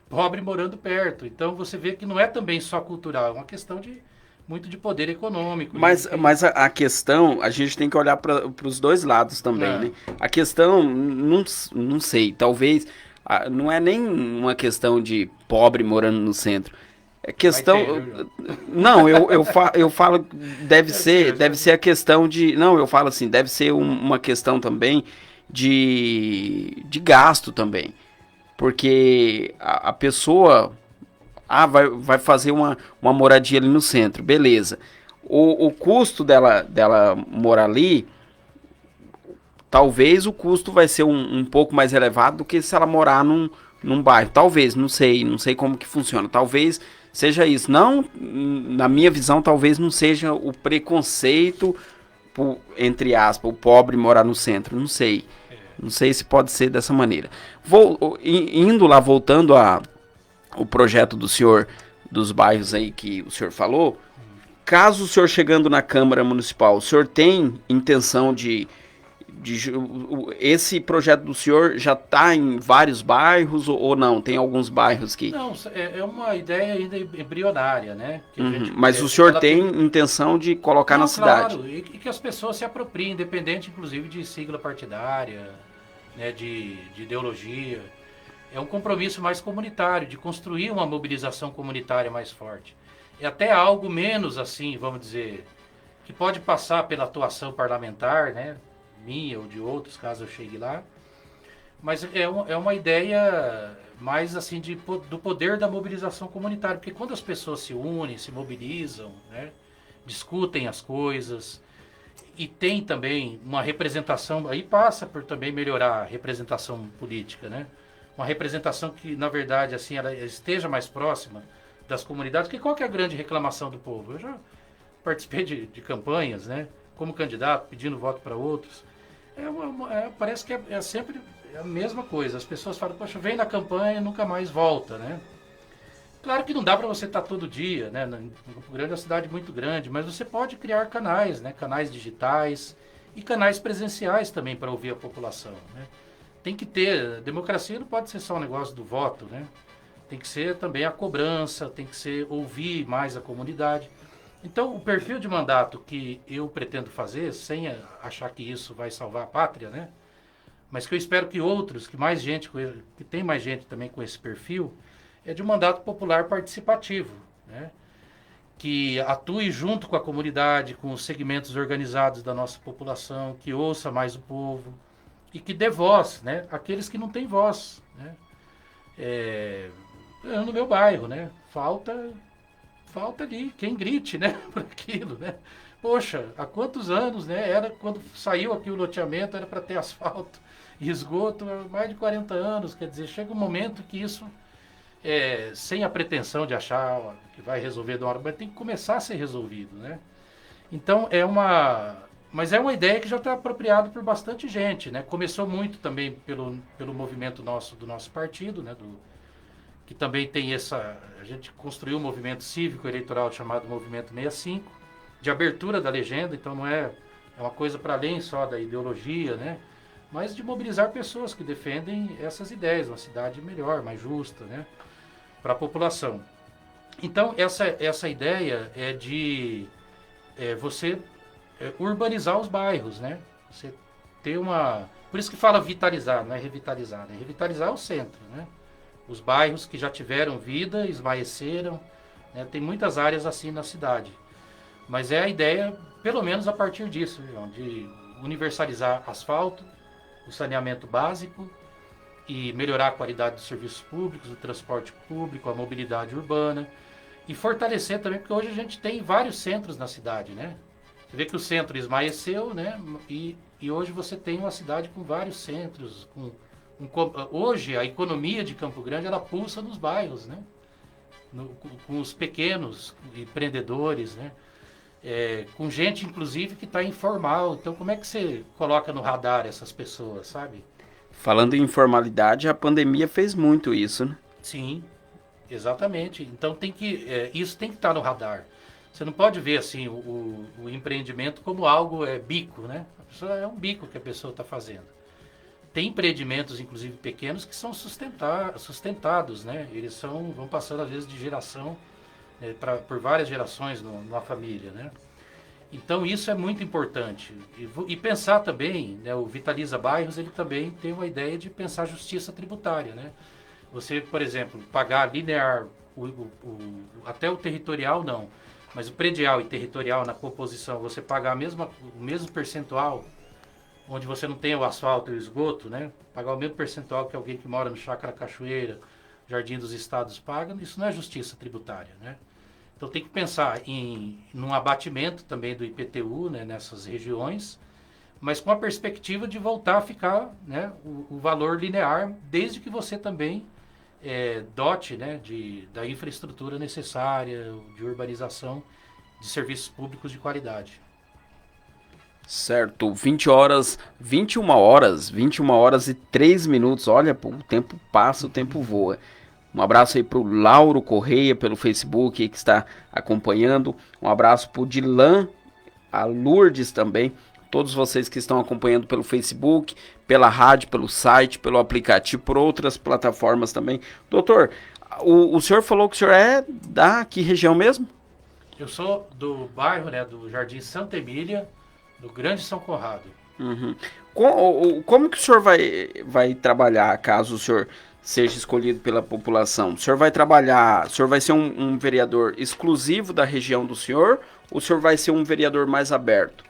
pobre morando perto. Então você vê que não é também só cultural, é uma questão muito de poder econômico. Mas a questão, a gente tem que olhar para os dois lados também, né? A questão, não sei, talvez não é nem uma questão de pobre morando no centro. É questão. Não, eu falo, deve ser a questão de. Não, eu falo assim, deve ser uma questão também de gasto também. Porque a pessoa vai fazer uma moradia ali no centro, beleza. O custo dela morar ali, talvez o custo vai ser um pouco mais elevado do que se ela morar num bairro. Talvez, não sei como que funciona. Talvez seja isso. Não, na minha visão, talvez não seja o preconceito, entre aspas, o pobre morar no centro. Não sei. Não sei se pode ser dessa maneira. Indo lá, voltando o projeto do senhor, dos bairros aí que o senhor falou, caso o senhor chegando na Câmara Municipal, o senhor tem intenção esse projeto do senhor já está em vários bairros ou não? Tem alguns bairros que... Não, é uma ideia ainda embrionária, né? Mas o senhor tem intenção de colocar na cidade? Claro, e que as pessoas se apropriem, independente inclusive de sigla partidária, né, de ideologia. É um compromisso mais comunitário, de construir uma mobilização comunitária mais forte. É até algo menos assim, vamos dizer, que pode passar pela atuação parlamentar, né, minha ou de outros, caso eu chegue lá. Mas é uma ideia mais assim do poder da mobilização comunitária, porque quando as pessoas se unem, se mobilizam, né, discutem as coisas, e tem também uma representação, aí passa por também melhorar a representação política, né? Uma representação que, na verdade, assim, ela esteja mais próxima das comunidades, porque qual que é a grande reclamação do povo? Eu já participei de campanhas, né? Como candidato, pedindo voto para outros. Parece que é sempre a mesma coisa. As pessoas falam, poxa, vem na campanha e nunca mais volta, né? Claro que não dá para você estar todo dia, né? Campo Grande é uma cidade muito grande, mas você pode criar canais, né? Canais digitais e canais presenciais também para ouvir a população, né? Tem que ter, democracia não pode ser só um negócio do voto, né? Tem que ser também a cobrança, tem que ser ouvir mais a comunidade. Então, o perfil de mandato que eu pretendo fazer, sem achar que isso vai salvar a pátria, né? Mas que eu espero que outros, que tem mais gente também com esse perfil, é de um mandato popular participativo, né? Que atue junto com a comunidade, com os segmentos organizados da nossa população, que ouça mais o povo e que dê voz, né? Àqueles que não têm voz, né? No meu bairro, né? Falta ali quem grite, né? Por aquilo, né? Poxa, há quantos anos, né? Era quando saiu aqui o loteamento, era para ter asfalto e esgoto, há mais de 40 anos. Quer dizer, chega um momento que isso, sem a pretensão de achar que vai resolver de uma hora, mas tem que começar a ser resolvido, né? Então, mas é uma ideia que já está apropriada por bastante gente, né? Começou muito também pelo movimento do nosso partido, né? Que também tem a gente construiu um movimento cívico eleitoral chamado Movimento 65, de abertura da legenda, então não é uma coisa para além só da ideologia, né? Mas de mobilizar pessoas que defendem essas ideias, uma cidade melhor, mais justa, né? Para a população. Então, essa ideia é de você urbanizar os bairros, né? Você ter por isso que fala vitalizar, não é revitalizar, né? Revitalizar é o centro, né? Os bairros que já tiveram vida, esmaeceram, né? Tem muitas áreas assim na cidade. Mas é a ideia, pelo menos a partir disso, de universalizar asfalto, o saneamento básico e melhorar a qualidade dos serviços públicos, do transporte público, a mobilidade urbana e fortalecer também, porque hoje a gente tem vários centros na cidade, né? Você vê que o centro esmaeceu, né? E hoje você tem uma cidade com vários centros. Hoje a economia de Campo Grande ela pulsa nos bairros, né? Com os pequenos empreendedores, né? Com gente inclusive que está informal. Então como é que você coloca no radar essas pessoas, sabe? Falando em informalidade, a pandemia fez muito isso, né? Sim, exatamente. Então isso tem que estar no radar. Você não pode ver assim o empreendimento como algo bico, né? A pessoa é um bico que a pessoa está fazendo. tem empreendimentos, inclusive pequenos, que são sustentados, né? Eles vão passando às vezes de geração, por várias gerações numa família, né? Então isso é muito importante. E pensar também, né, o Vitaliza Bairros, ele também tem uma ideia de pensar justiça tributária, né? Você, por exemplo, pagar linear, até o territorial não, mas o predial e territorial na composição, você pagar o mesmo percentual, onde você não tem o asfalto e o esgoto, né? Pagar o mesmo percentual que alguém que mora no Chácara Cachoeira, Jardim dos Estados paga, isso não é justiça tributária, né? Então tem que pensar num abatimento também do IPTU, né, nessas regiões, mas com a perspectiva de voltar a ficar, né, o valor linear, desde que você também dote, né, da infraestrutura necessária, de urbanização, de serviços públicos de qualidade. Certo, 21 horas e 3 minutos. Olha, o tempo passa, o tempo voa. Um abraço aí pro Lauro Correia pelo Facebook aí, que está acompanhando. Um abraço pro Dilan, a Lourdes também. Todos vocês que estão acompanhando pelo Facebook, pela rádio, pelo site, pelo aplicativo, por outras plataformas também. Doutor, o senhor falou que o senhor é da que região mesmo? Eu sou do bairro, né, do Jardim Santa Emília, do Grande São Conrado. Uhum. Como que o senhor vai trabalhar caso o senhor seja escolhido pela população? O senhor vai trabalhar, o senhor vai ser um vereador exclusivo da região do senhor, ou o senhor vai ser um vereador mais aberto?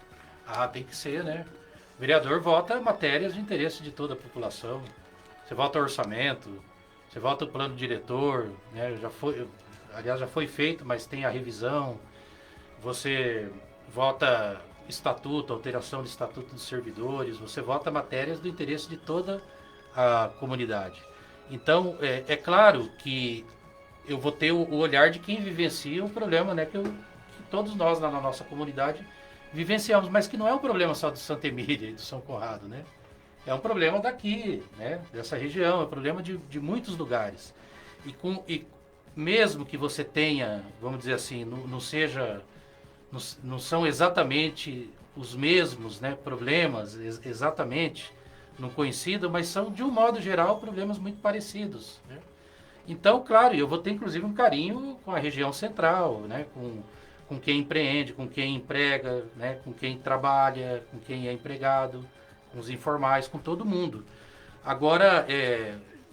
Tem que ser, né? O vereador vota matérias de interesse de toda a população. Você vota orçamento, você vota o plano diretor, né? Já foi feito, mas tem a revisão. Você vota estatuto, alteração de estatuto dos servidores, você vota matérias do interesse de toda a comunidade. Então, é claro que eu vou ter o olhar de quem vivencia um problema, né, que todos nós na nossa comunidade vivenciamos, mas que não é um problema só do Santa Emília e do São Conrado, né? É um problema daqui, né, dessa região, é um problema de muitos lugares. E mesmo que você tenha, vamos dizer assim, não são exatamente os mesmos, né, problemas, exatamente, não coincidam, mas são, de um modo geral, problemas muito parecidos, né? Então, claro, eu vou ter inclusive um carinho com a região central, né, com quem empreende, com quem emprega, né, com quem trabalha, com quem é empregado, com os informais, com todo mundo. Agora,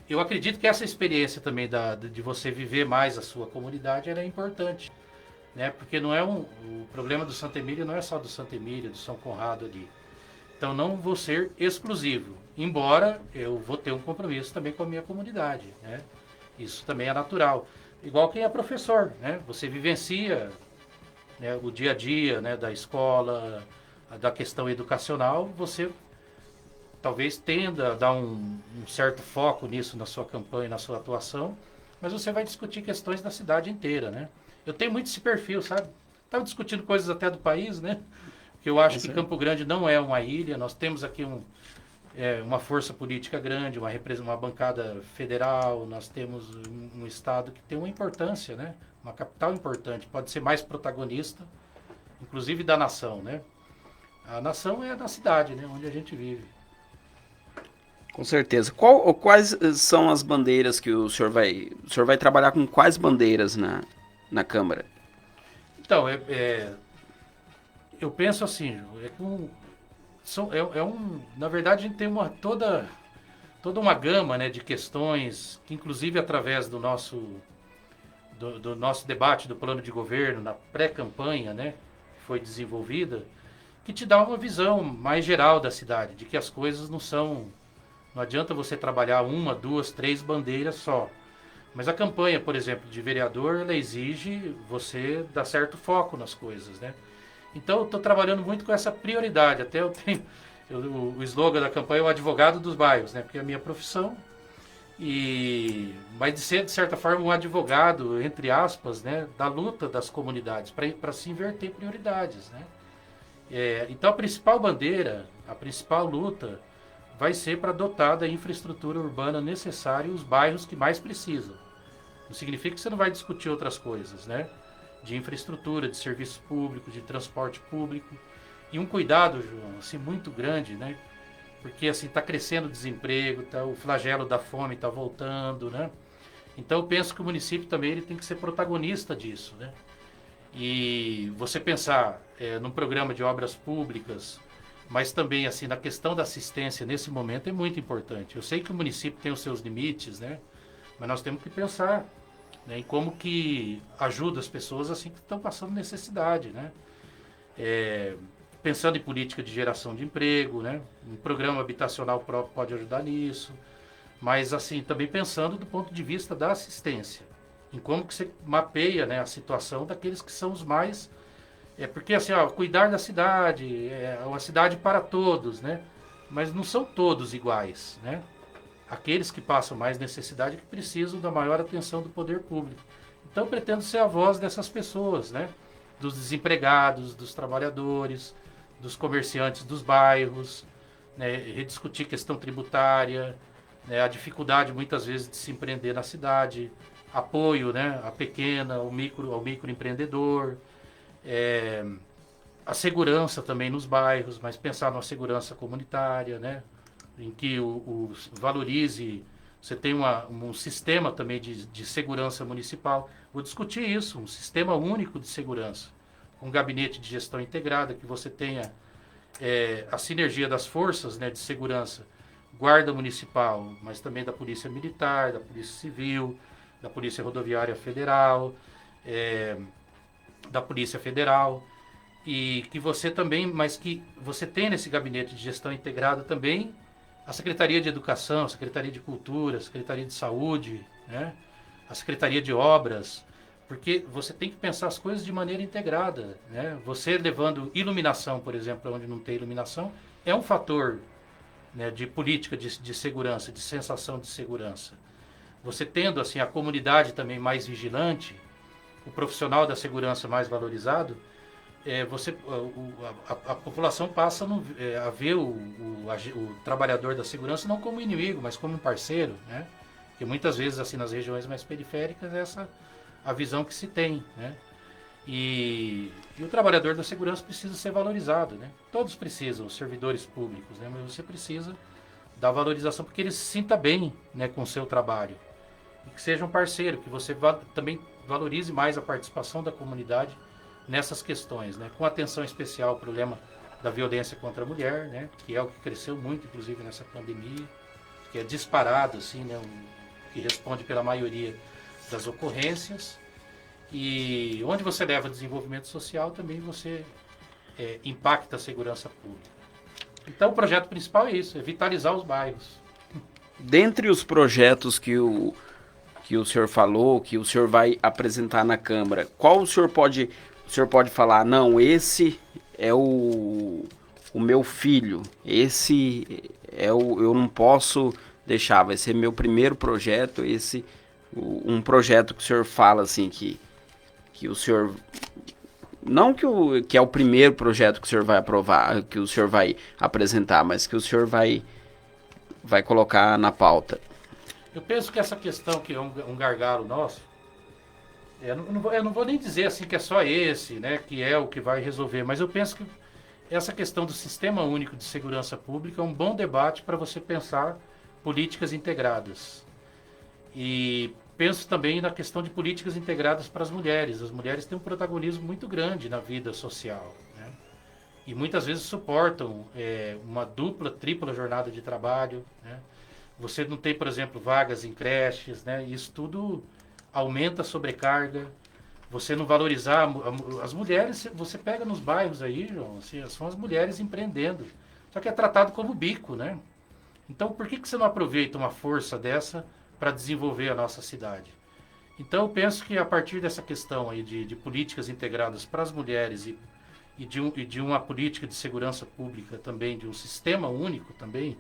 eu acredito que essa experiência também de você viver mais a sua comunidade é importante, né? Porque o problema do Santa Emília não é só do Santa Emília, do São Conrado ali. Então não vou ser exclusivo, embora eu vou ter um compromisso também com a minha comunidade, né? Isso também é natural. Igual quem é professor, né? Você vivencia, né, o dia a dia, né, da escola, da questão educacional, você talvez tenda a dar um certo foco nisso na sua campanha, na sua atuação, mas você vai discutir questões da cidade inteira, né? Eu tenho muito esse perfil, sabe? Estava discutindo coisas até do país, né? Que eu acho que Campo Grande não é uma ilha. Nós temos aqui uma força política grande, uma bancada federal. Nós temos um estado que tem uma importância, né? Uma capital importante. Pode ser mais protagonista, inclusive da nação, né? A nação é da cidade, né? Onde a gente vive. Com certeza. Quais são as bandeiras que o senhor vai trabalhar com quais bandeiras na Câmara? Então, eu penso assim, na verdade a gente tem toda uma gama, né, de questões que, inclusive através do nosso debate do plano de governo, na pré-campanha, né, que foi desenvolvida, que te dá uma visão mais geral da cidade, de que as coisas não adianta você trabalhar 1, 2, 3 bandeiras só. Mas a campanha, por exemplo, de vereador, ela exige você dar certo foco nas coisas, né? Então, eu estou trabalhando muito com essa prioridade. Até eu tenho o slogan da campanha é o advogado dos bairros, né? Porque é a minha profissão. Mas de ser, de certa forma, um advogado, entre aspas, né? Da luta das comunidades, para se inverter prioridades, né? Então, a principal bandeira, a principal luta vai ser para dotar da infraestrutura urbana necessária os bairros que mais precisam. Não significa que você não vai discutir outras coisas, né? De infraestrutura, de serviços públicos, de transporte público. E um cuidado, João, assim, muito grande, né? porque assim está crescendo o desemprego, o flagelo da fome está voltando, né? Então eu penso que o município também ele tem que ser protagonista disso, né? E você pensar num programa de obras públicas, mas também assim na questão da assistência nesse momento é muito importante. Eu sei que o município tem os seus limites, né? Mas nós temos que pensar, né, em como que ajuda as pessoas assim que estão passando necessidade, né? Pensando em política de geração de emprego, né? Um programa habitacional próprio pode ajudar nisso, mas assim também pensando do ponto de vista da assistência, em como que você mapeia, né, a situação daqueles que são os mais porque assim, cuidar da cidade é uma cidade para todos, né? Mas não são todos iguais, né? Aqueles que passam mais necessidade que precisam da maior atenção do poder público. Então eu pretendo ser a voz dessas pessoas, né? Dos desempregados, dos trabalhadores, dos comerciantes dos bairros, né? Rediscutir questão tributária, né? A dificuldade muitas vezes de se empreender na cidade, apoio, né? A pequena, ao microempreendedor, a segurança também nos bairros, mas pensar numa segurança comunitária, né? Em que valorize, você tem um sistema também de segurança municipal. Vou discutir isso, um sistema único de segurança, um gabinete de gestão integrada, que você tenha a sinergia das forças, né, de segurança, guarda municipal, mas também da polícia militar, da polícia civil, da polícia rodoviária federal, da polícia federal, e que você também, mas que você tem nesse gabinete de gestão integrada também a Secretaria de Educação, a Secretaria de Cultura, a Secretaria de Saúde, né? A Secretaria de Obras, porque você tem que pensar as coisas de maneira integrada, né? Você levando iluminação, por exemplo, onde não tem iluminação, é um fator, né, de política de segurança, de sensação de segurança. Você tendo assim a comunidade também mais vigilante, o profissional da segurança mais valorizado, a população passa a ver o trabalhador da segurança não como inimigo, mas como um parceiro, né? Porque muitas vezes assim nas regiões mais periféricas essa a visão que se tem, né? E o trabalhador da segurança precisa ser valorizado, né? Todos precisam, os servidores públicos, né? Mas você precisa da valorização porque ele se sinta bem, né, com o seu trabalho e que seja um parceiro, que você também valorize mais a participação da comunidade nessas questões, né? Com atenção especial ao problema da violência contra a mulher, né? Que é o que cresceu muito, inclusive, nessa pandemia, que é disparado, assim, né? Que responde pela maioria das ocorrências. E onde você leva desenvolvimento social, também você impacta a segurança pública. Então, o projeto principal é isso, é vitalizar os bairros. Dentre os projetos que o senhor falou, que o senhor vai apresentar na Câmara, qual o senhor pode falar, não, esse é o meu filho, esse eu não posso deixar, vai ser meu primeiro projeto, um projeto que o senhor fala assim, que o senhor, não que é o primeiro projeto que o senhor vai aprovar, que o senhor vai apresentar, mas que o senhor vai colocar na pauta. Eu penso que essa questão que é um gargalo nosso, eu não vou nem dizer assim que é só esse, né, que é o que vai resolver, mas eu penso que essa questão do Sistema Único de Segurança Pública é um bom debate para você pensar políticas integradas. E penso também na questão de políticas integradas para as mulheres. As mulheres têm um protagonismo muito grande na vida social, né? E muitas vezes suportam uma dupla, tripla jornada de trabalho, né? Você não tem, por exemplo, vagas em creches, né? Isso tudo aumenta a sobrecarga. Você não valorizar as mulheres, você pega nos bairros aí, João, assim, são as mulheres empreendendo. Só que é tratado como bico, né? Então, por que você não aproveita uma força dessa para desenvolver a nossa cidade? Então, eu penso que a partir dessa questão aí de políticas integradas para as mulheres e de uma política de segurança pública também, de um sistema único também,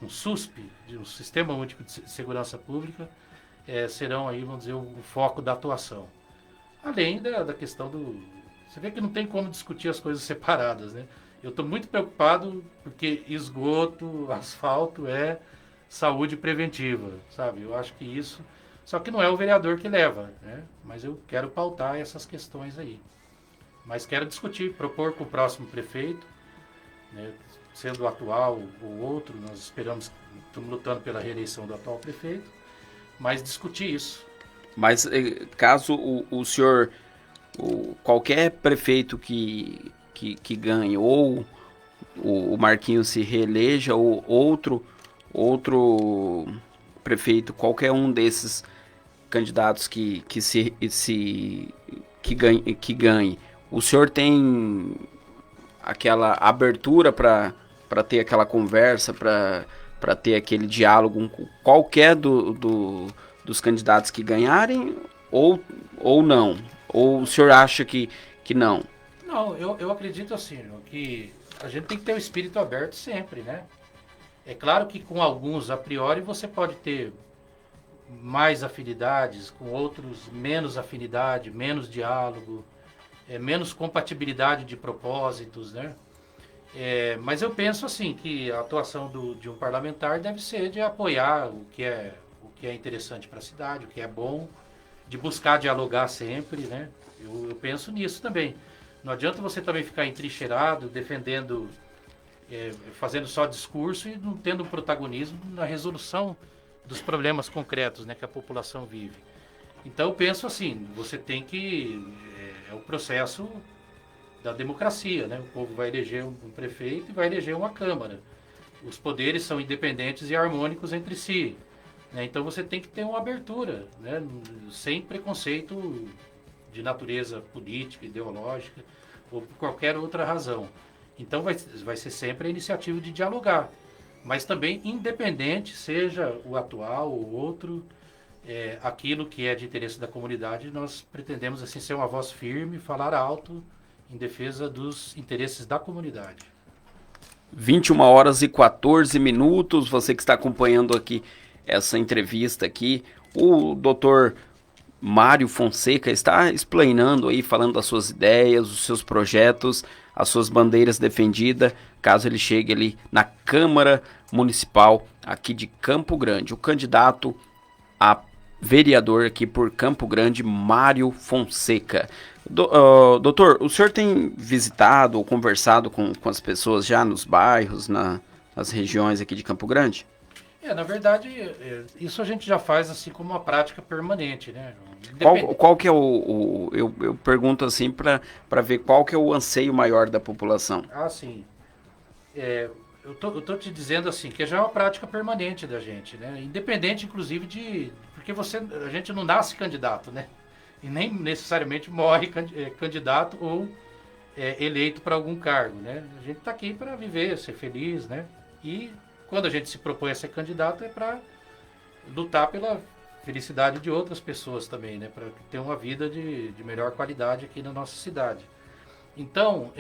um SUSP, de um Sistema Único de Segurança Pública, serão aí, vamos dizer, o foco da atuação. Além da questão do... Você vê que não tem como discutir as coisas separadas, né? Eu estou muito preocupado porque esgoto, asfalto é saúde preventiva, sabe? Eu acho que isso... Só que não é o vereador que leva, né? Mas eu quero pautar essas questões aí. Mas quero discutir, propor com o próximo prefeito, né? sendo o atual ou outro, nós estamos lutando pela reeleição do atual prefeito, mas discutir isso. Mas caso o senhor, qualquer prefeito que ganhe, ou o Marquinhos se reeleja, ou outro prefeito, qualquer um desses candidatos que ganhe, o senhor tem aquela abertura para ter aquela conversa, para ter aquele diálogo com qualquer dos candidatos que ganharem, ou não? Ou o senhor acha que não? Não, eu acredito assim, que a gente tem que ter o espírito aberto sempre, né? É claro que com alguns, a priori, você pode ter mais afinidades, com outros menos afinidade, menos diálogo, menos compatibilidade de propósitos, né? Mas eu penso assim, que a atuação de um parlamentar deve ser de apoiar o que é interessante para a cidade, o que é bom, de buscar dialogar sempre, né? Eu penso nisso também. Não adianta você também ficar entrincheirado, defendendo, fazendo só discurso e não tendo um protagonismo na resolução dos problemas concretos, né, que a população vive. Então eu penso assim, você tem que... É o processo da democracia, né? O povo vai eleger um prefeito e vai eleger uma Câmara. Os poderes são independentes e harmônicos entre si, né? Então você tem que ter uma abertura, né? Sem preconceito de natureza política, ideológica ou por qualquer outra razão. Então vai ser sempre a iniciativa de dialogar, mas também independente, seja o atual ou outro, aquilo que é de interesse da comunidade, nós pretendemos assim ser uma voz firme, falar alto em defesa dos interesses da comunidade. 21h14, você que está acompanhando aqui essa entrevista aqui, o doutor Mário Fonseca está explanando aí, falando das suas ideias, os seus projetos, as suas bandeiras defendidas, caso ele chegue ali na Câmara Municipal aqui de Campo Grande. O candidato a vereador aqui por Campo Grande, Mário Fonseca. Doutor, o senhor tem visitado ou conversado com as pessoas já nos bairros, nas regiões aqui de Campo Grande? Na verdade, isso a gente já faz assim como uma prática permanente, né? Qual que é eu pergunto assim para ver qual que é o anseio maior da população. Sim. Eu tô te dizendo assim, que já é uma prática permanente da gente, né? Independente, inclusive, porque a gente não nasce candidato, né? E nem necessariamente morre candidato ou eleito para algum cargo, né? A gente está aqui para viver, ser feliz, né? E quando a gente se propõe a ser candidato é para lutar pela felicidade de outras pessoas também, né? Para ter uma vida de melhor qualidade aqui na nossa cidade. Então,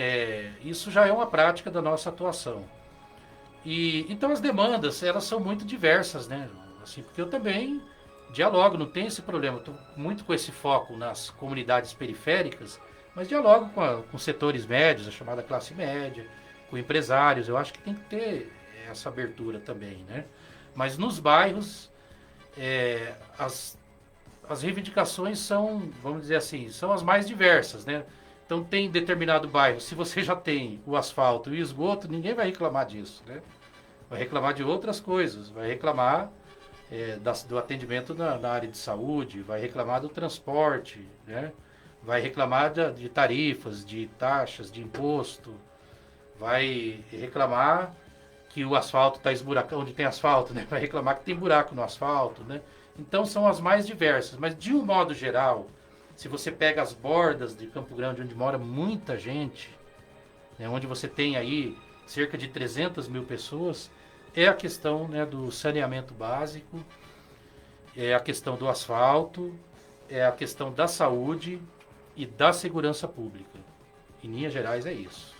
isso já é uma prática da nossa atuação. Então as demandas, elas são muito diversas, né? Assim, porque eu também dialogo, não tenho esse problema. Estou muito com esse foco nas comunidades periféricas, mas dialogo com setores médios, a chamada classe média, com empresários. Eu acho que tem que ter essa abertura também, né? Mas nos bairros, as reivindicações são, vamos dizer assim, são as mais diversas, né? Então tem determinado bairro, se você já tem o asfalto e o esgoto, ninguém vai reclamar disso, né? Vai reclamar de outras coisas, vai reclamar do atendimento na área de saúde, vai reclamar do transporte, né? Vai reclamar de tarifas, de taxas, de imposto, vai reclamar que o asfalto está esburacado, onde tem asfalto, né? Vai reclamar que tem buraco no asfalto, né? Então são as mais diversas, mas de um modo geral, se você pega as bordas de Campo Grande, onde mora muita gente, né, onde você tem aí cerca de 300 mil pessoas, é a questão, né, do saneamento básico, é a questão do asfalto, é a questão da saúde e da segurança pública. Em linhas gerais é isso.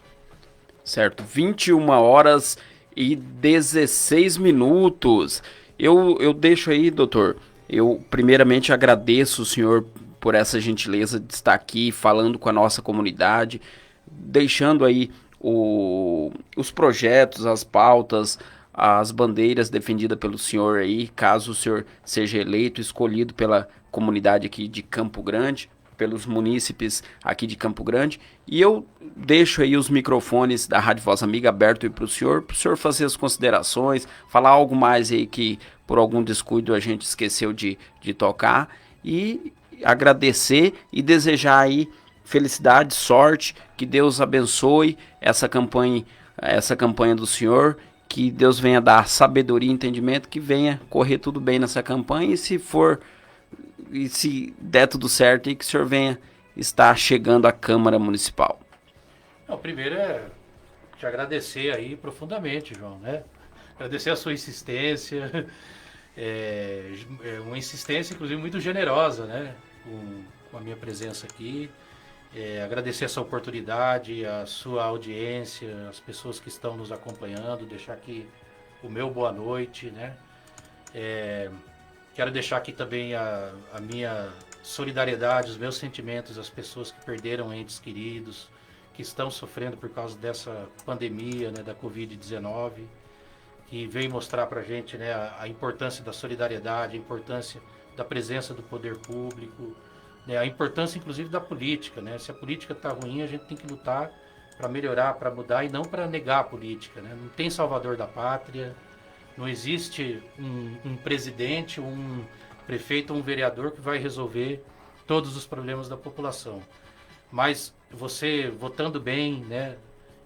Certo, 21h16. Eu deixo aí, doutor, eu primeiramente agradeço o senhor por essa gentileza de estar aqui falando com a nossa comunidade, deixando aí os projetos, as pautas, as bandeiras defendidas pelo senhor aí, caso o senhor seja eleito, escolhido pela comunidade aqui de Campo Grande. pelos munícipes aqui de Campo Grande. E eu deixo aí os microfones da Rádio Voz Amiga aberto para o senhor fazer as considerações, falar algo mais aí que por algum descuido a gente esqueceu de tocar, e agradecer e desejar aí felicidade, sorte, que Deus abençoe essa campanha do senhor, que Deus venha dar sabedoria e entendimento, que venha correr tudo bem nessa campanha, e se der tudo certo, e que o senhor venha estar chegando à Câmara Municipal. Não, primeiro é te agradecer aí profundamente, João, né? Agradecer a sua insistência, uma insistência inclusive muito generosa, né? Com a minha presença aqui. Agradecer essa oportunidade, a sua audiência, as pessoas que estão nos acompanhando, deixar aqui o meu boa noite, né? Quero deixar aqui também a minha solidariedade, os meus sentimentos às pessoas que perderam entes queridos, que estão sofrendo por causa dessa pandemia, né, da Covid-19, que veio mostrar pra gente, né, a importância da solidariedade, a importância da presença do poder público, né, a importância inclusive da política, né? Se a política está ruim, a gente tem que lutar para melhorar, para mudar, e não para negar a política, né? Não tem salvador da pátria, não existe um presidente, um prefeito ou um vereador que vai resolver todos os problemas da população. Mas você votando bem, né?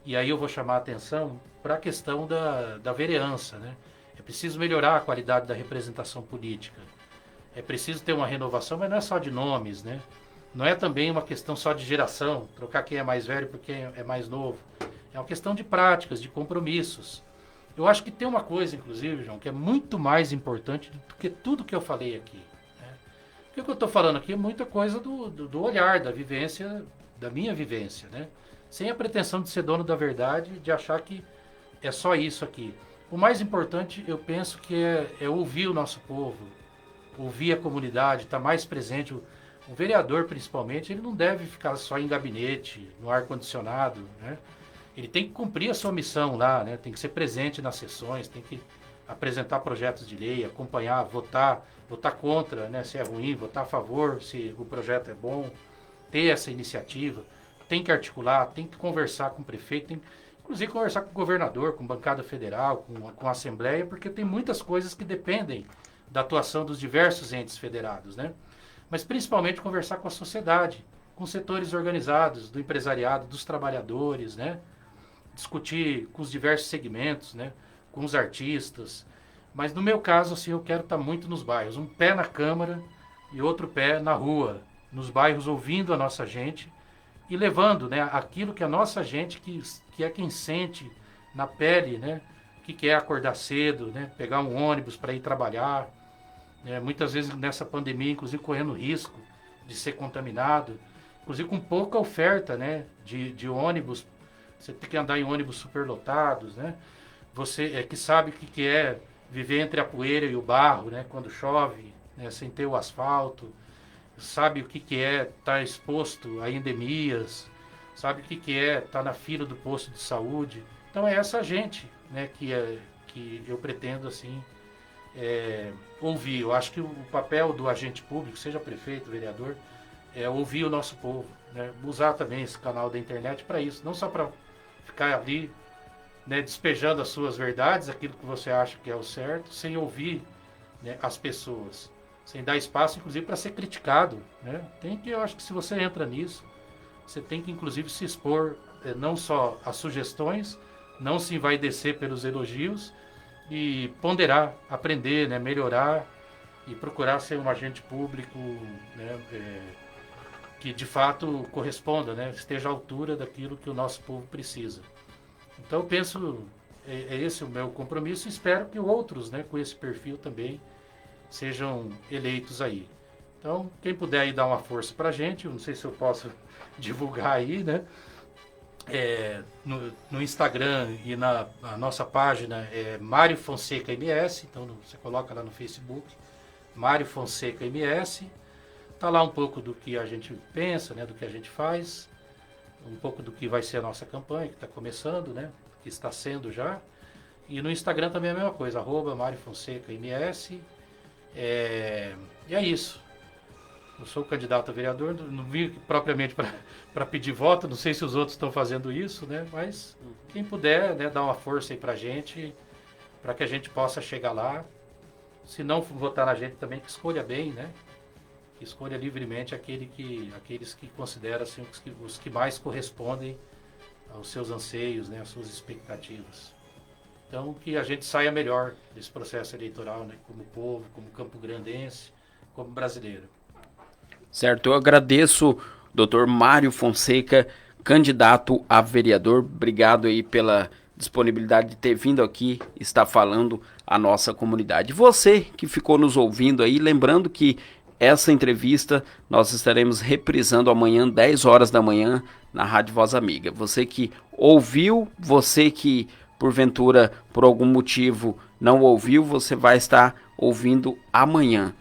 E aí eu vou chamar a atenção para a questão da vereança, né? É preciso melhorar a qualidade da representação política. É preciso ter uma renovação, mas não é só de nomes, né? Não é também uma questão só de geração, trocar quem é mais velho por quem é mais novo. É uma questão de práticas, de compromissos. Eu acho que tem uma coisa, inclusive, João, que é muito mais importante do que tudo que eu falei aqui, né? Porque o que eu estou falando aqui é muita coisa do olhar, da vivência, da minha vivência, né? Sem a pretensão de ser dono da verdade, de achar que é só isso aqui. O mais importante, eu penso que é ouvir o nosso povo, ouvir a comunidade, estar mais presente. O vereador, principalmente, ele não deve ficar só em gabinete, no ar-condicionado, né? Ele tem que cumprir a sua missão lá, né? Tem que ser presente nas sessões, tem que apresentar projetos de lei, acompanhar, votar contra, né, se é ruim, votar a favor se o projeto é bom, ter essa iniciativa, tem que articular, tem que conversar com o prefeito, tem que, inclusive, conversar com o governador, com a bancada federal, com a Assembleia, porque tem muitas coisas que dependem da atuação dos diversos entes federados, né? Mas principalmente conversar com a sociedade, com setores organizados, do empresariado, dos trabalhadores, né? Discutir com os diversos segmentos, né? Com os artistas. Mas no meu caso, assim, eu quero estar muito nos bairros, um pé na Câmara e outro pé na rua, nos bairros, ouvindo a nossa gente e levando, né, aquilo que a nossa gente, que é quem sente na pele, né? Que é acordar cedo, né? Pegar um ônibus para ir trabalhar, né? Muitas vezes nessa pandemia, inclusive correndo risco de ser contaminado, inclusive com pouca oferta, né? De ônibus, você tem que andar em ônibus superlotados, né? Você que sabe o que é viver entre a poeira e o barro, né? Quando chove, né? Sem ter o asfalto, sabe o que é estar exposto a endemias, sabe o que é estar na fila do posto de saúde. Então é essa gente, né, que eu pretendo, assim, ouvir. Eu acho que o papel do agente público, seja prefeito, vereador, é ouvir o nosso povo, né? Usar também esse canal da internet para isso, não só para ficar ali, né, despejando as suas verdades, aquilo que você acha que é o certo, sem ouvir, né, as pessoas, sem dar espaço, inclusive, para ser criticado, né? Eu acho que se você entra nisso, você tem que, inclusive, se expor não só às sugestões, não se envaidecer pelos elogios e ponderar, aprender, né, melhorar e procurar ser um agente público, né, que de fato corresponda, né, esteja à altura daquilo que o nosso povo precisa. Então eu penso, é esse o meu compromisso, e espero que outros, né, com esse perfil também sejam eleitos aí. Então, quem puder aí dar uma força pra gente, eu não sei se eu posso divulgar aí, né? No Instagram e na nossa página é Mário Fonseca MS, então você coloca lá no Facebook, Mário Fonseca MS, tá lá um pouco do que a gente pensa, né, do que a gente faz, um pouco do que vai ser a nossa campanha, que está começando, né, que está sendo já, e no Instagram também é a mesma coisa, @Mário Fonseca MS, e é isso. Eu sou candidato a vereador, não vim propriamente para pedir voto, não sei se os outros estão fazendo isso, né? Mas quem puder, né, dar uma força aí pra gente, para que a gente possa chegar lá. Se não votar na gente também, que escolha bem, né? Que escolha livremente aqueles que considera assim, os que mais correspondem aos seus anseios, né, às suas expectativas. Então, que a gente saia melhor desse processo eleitoral, né, como povo, como campograndense, como brasileiro. Certo, eu agradeço, Dr. Mário Fonseca, candidato a vereador. Obrigado aí pela disponibilidade de ter vindo aqui, estar falando à nossa comunidade. Você que ficou nos ouvindo aí, lembrando que essa entrevista nós estaremos reprisando amanhã, 10 horas da manhã, na Rádio Voz Amiga. Você que ouviu, você que porventura, por algum motivo, não ouviu, você vai estar ouvindo amanhã.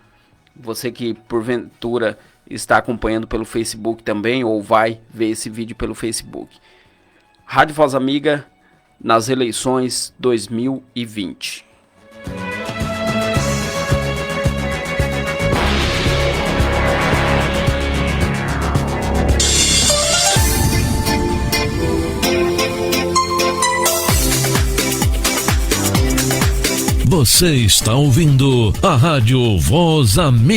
Você que porventura está acompanhando pelo Facebook também, ou vai ver esse vídeo pelo Facebook. Rádio Voz Amiga nas eleições 2020. Você está ouvindo a Rádio Voz Amiga.